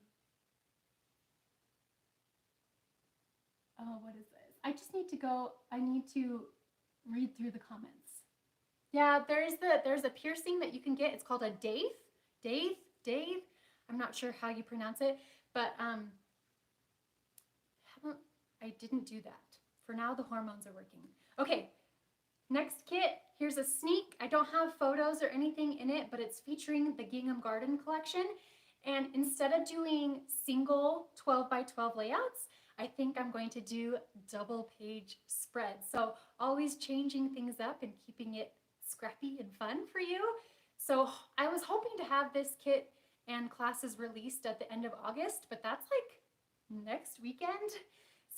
what is this? I just need to go, I need to read through the comments. Yeah, there's a piercing that you can get. It's called a Dave. I'm not sure how you pronounce it, but I didn't do that. For now, the hormones are working. Okay, next kit, here's a sneak. I don't have photos or anything in it, but it's featuring the Gingham Garden collection. And instead of doing single 12 by 12 layouts, I think I'm going to do double page spreads. So always changing things up and keeping it scrappy and fun for you. So I was hoping to have this kit and classes released at the end of August, but that's like next weekend.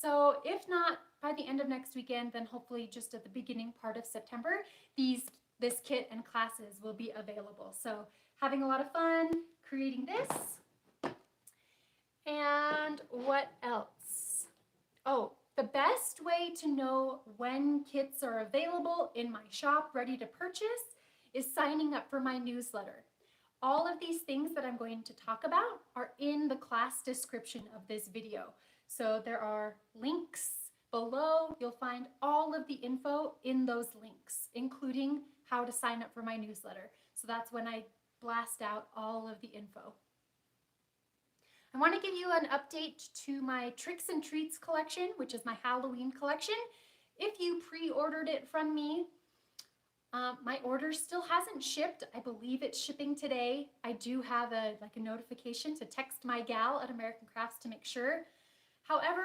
So if not by the end of next weekend, then hopefully just at the beginning part of September, this kit and classes will be available. So having a lot of fun creating this. And what else? Oh, the best way to know when kits are available in my shop ready to purchase is signing up for my newsletter. All of these things that I'm going to talk about are in the class description of this video. So there are links below. You'll find all of the info in those links, including how to sign up for my newsletter. So that's when I blast out all of the info. I want to give you an update to my Tricks and Treats collection, which is my Halloween collection. If you pre-ordered it from me, my order still hasn't shipped. I believe it's shipping today. I do have a notification to text my gal at American Crafts to make sure. However,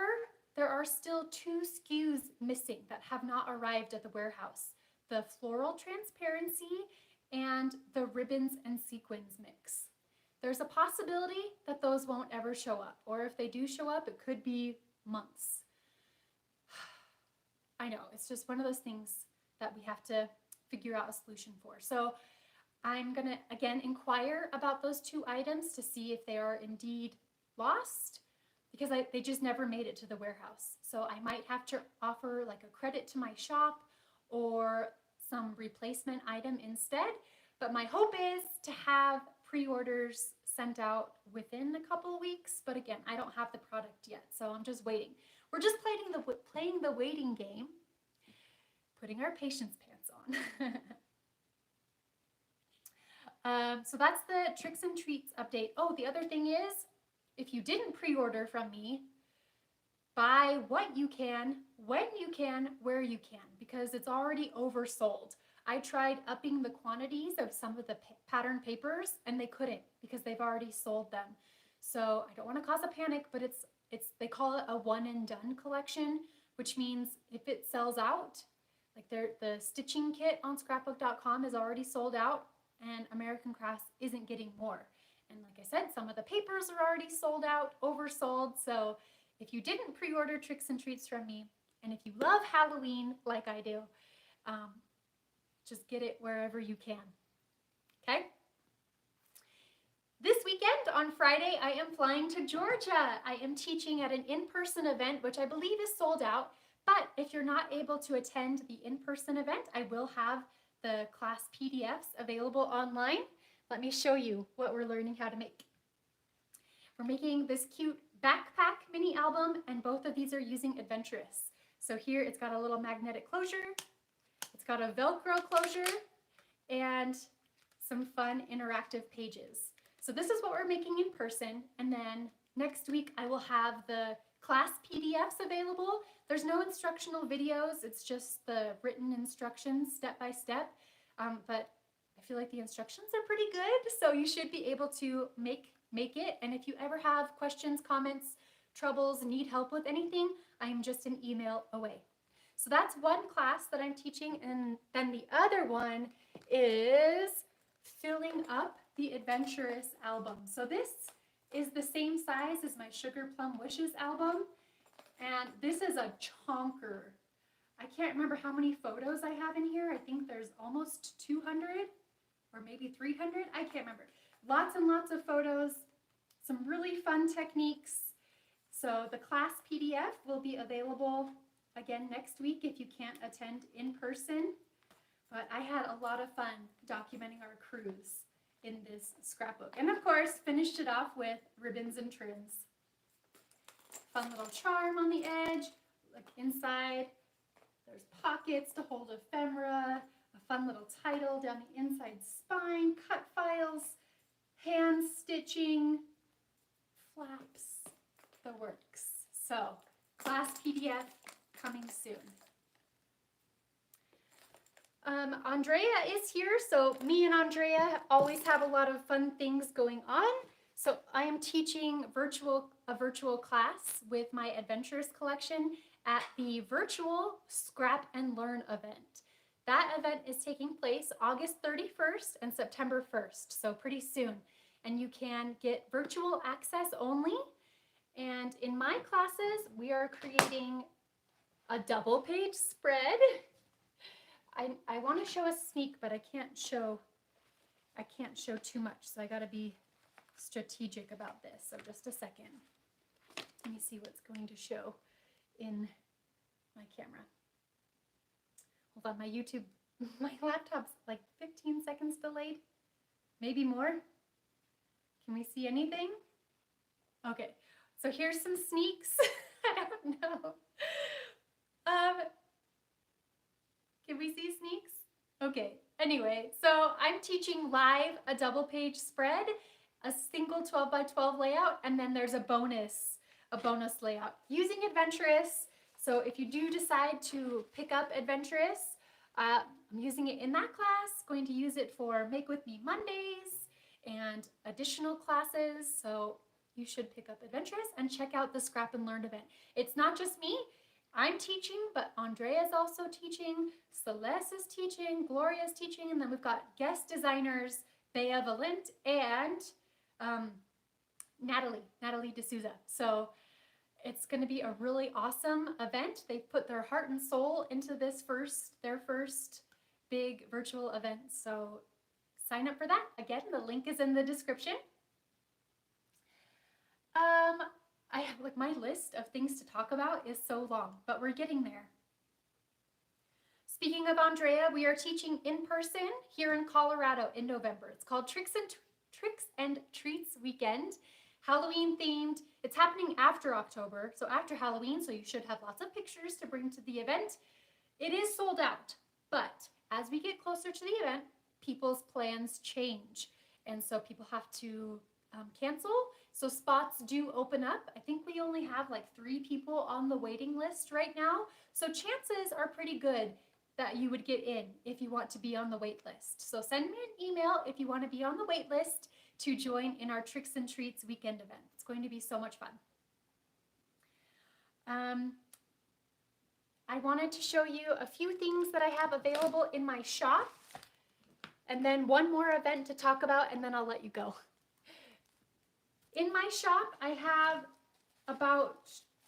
there are still 2 SKUs missing that have not arrived at the warehouse: the floral transparency and the ribbons and sequins mix. There's a possibility that those won't ever show up, or if they do show up, it could be months. I know, it's just one of those things that we have to figure out a solution for. So I'm gonna again inquire about those 2 items to see if they are indeed lost, because they just never made it to the warehouse. So I might have to offer like a credit to my shop or some replacement item instead. But my hope is to have pre-orders sent out within a couple of weeks. But again, I don't have the product yet, so I'm just waiting. We're just playing the waiting game, putting our patience pants on. So that's the Tricks and Treats update. Oh, the other thing is, if you didn't pre-order from me, buy what you can, when you can, where you can, because it's already oversold. I tried upping the quantities of some of the pattern papers and they couldn't because they've already sold them. So I don't want to cause a panic, but they call it a one and done collection, which means if it sells out, like the stitching kit on scrapbook.com is already sold out and American Crafts isn't getting more. And like I said, some of the papers are already sold out, oversold. So if you didn't pre-order Tricks and Treats from me, and if you love Halloween like I do, just get it wherever you can, okay? This weekend on Friday, I am flying to Georgia. I am teaching at an in-person event, which I believe is sold out. But if you're not able to attend the in-person event, I will have the class PDFs available online. Let me show you what we're learning how to make. We're making this cute backpack mini album, and both of these are using Adventurous. So here it's got a little magnetic closure, it's got a Velcro closure, and some fun interactive pages. So this is what we're making in person, and then next week I will have the class PDFs available. There's no instructional videos, it's just the written instructions step by step, but I feel like the instructions are pretty good, so you should be able to make make it. And if you ever have questions, comments, troubles, need help with anything, I am just an email away. So that's one class that I'm teaching. And then the other one is filling up the Adventurous album. So this is the same size as my Sugar Plum Wishes album. And this is a chonker. I can't remember how many photos I have in here. I think there's almost 200 or maybe 300. I can't remember. Lots and lots of photos, some really fun techniques. So the class PDF will be available again next week if you can't attend in person. But I had a lot of fun documenting our cruise in this scrapbook. And of course, finished it off with ribbons and trims. Fun little charm on the edge, like inside. There's pockets to hold ephemera, a fun little title down the inside spine, cut files, hand stitching, flaps, the works. So, class PDF coming soon. Andrea is here, so me and Andrea always have a lot of fun things going on. So I am teaching a virtual class with my Adventures collection at the virtual Scrap and Learn event. That event is taking place August 31st and September 1st, so pretty soon. And you can get virtual access only. And in my classes, we are creating a double-page spread. I want to show a sneak, but I can't show too much, so I got to be strategic about this. So just a second. Let me see what's going to show in my camera. Hold on, my laptop's like 15 seconds delayed, maybe more. Can we see anything? Okay, so here's some sneaks. I don't know. Can we see sneaks? Okay, anyway, so I'm teaching live a double page spread, a single 12 by 12 layout, and then there's a bonus layout using Adventurous. So if you do decide to pick up Adventurous, I'm using it in that class, going to use it for Make With Me Mondays and additional classes. So you should pick up Adventurous and check out the Scrap and Learn event. It's not just me. I'm teaching, but Andrea is also teaching, Celeste is teaching, Gloria is teaching, and then we've got guest designers, Bea Valent and Natalie D'Souza. So it's going to be a really awesome event. They've put their heart and soul into this their first big virtual event. So sign up for that. Again, the link is in the description. I have like my list of things to talk about is so long, but we're getting there. Speaking of Andrea, we are teaching in person here in Colorado in November. It's called Tricks and Treats Weekend, Halloween themed. It's happening after October, so after Halloween, so you should have lots of pictures to bring to the event. It is sold out, but as we get closer to the event, people's plans change, and so people have to cancel. So spots do open up. I think we only have like 3 people on the waiting list right now. So chances are pretty good that you would get in if you want to be on the wait list. So send me an email if you want to be on the wait list to join in our Tricks and Treats weekend event. It's going to be so much fun. I wanted to show you a few things that I have available in my shop, and then one more event to talk about, and then I'll let you go. In my shop, I have about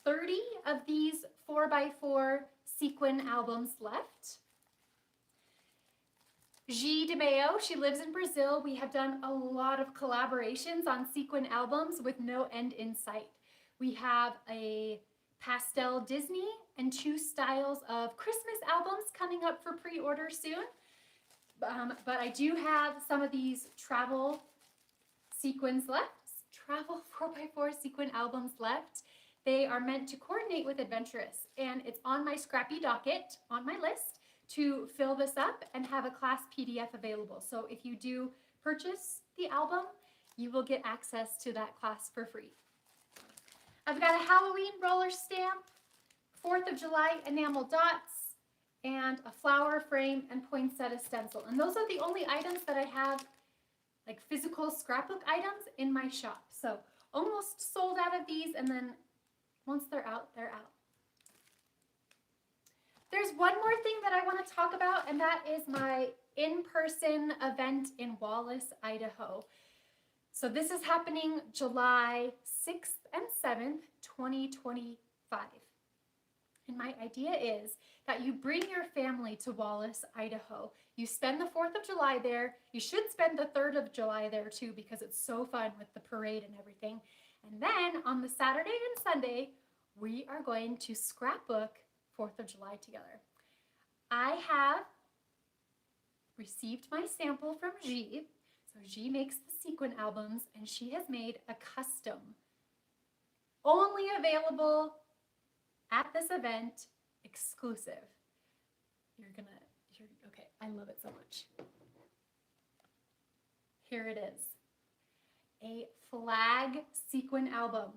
30 of these 4x4 sequin albums left. G de Mayo, she lives in Brazil. We have done a lot of collaborations on sequin albums with no end in sight. We have a pastel Disney and 2 styles of Christmas albums coming up for pre-order soon. But I do have some of these travel sequins left. Travel 4x4 sequin albums left. They are meant to coordinate with Adventurous, and it's on my scrappy docket on my list to fill this up and have a class PDF available. So if you do purchase the album, you will get access to that class for free. I've got a Halloween roller stamp, 4th of July enamel dots, and a flower frame and poinsettia stencil. And those are the only items that I have like physical scrapbook items in my shop. So almost sold out of these, and then once they're out, they're out. There's one more thing that I want to talk about, and that is my in-person event in Wallace, Idaho. So this is happening July 6th and 7th, 2025. And my idea is that you bring your family to Wallace, Idaho. You spend the 4th of July there. You should spend the 3rd of July there too, because it's so fun with the parade and everything. And then on the Saturday and Sunday, we are going to scrapbook 4th of July together. I have received my sample from G. So G makes the sequin albums, and she has made a custom, only available at this event, exclusive. Okay, I love it so much. Here it is, a flag sequin album.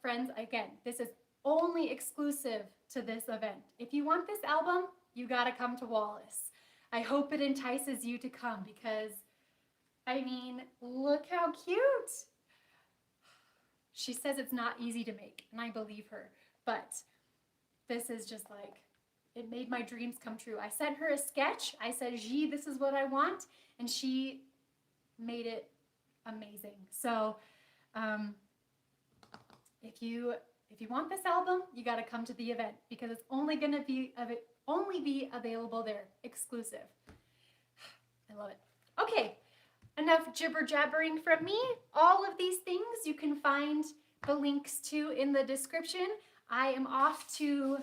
Friends, again, this is only exclusive to this event. If you want this album, you gotta come to Wallace. I hope it entices you to come because, I mean, look how cute. She says it's not easy to make, and I believe her, but this is just like, it made my dreams come true. I sent her a sketch. I said, Gee, this is what I want, and she made it amazing. So if you want this album, you got to come to the event because it's only going to be available there, exclusive. I love it. Okay, enough jibber jabbering from me. All of these things you can find the links to in the description. I am off to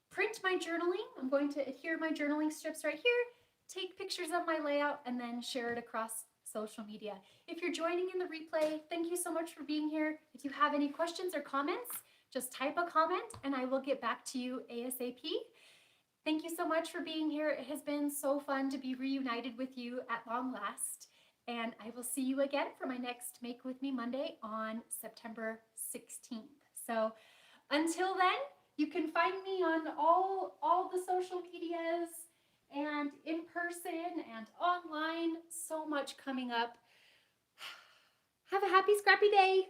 print my journaling. I'm going to adhere my journaling strips right here, take pictures of my layout, and then share it across social media. If you're joining in the replay, thank you so much for being here. If you have any questions or comments, just type a comment and I will get back to you ASAP. Thank you so much for being here. It has been so fun to be reunited with you at long last. And I will see you again for my next Make With Me Monday on September 16th. So until then, you can find me on all the social medias and in person and online. So much coming up. Have a happy scrappy day.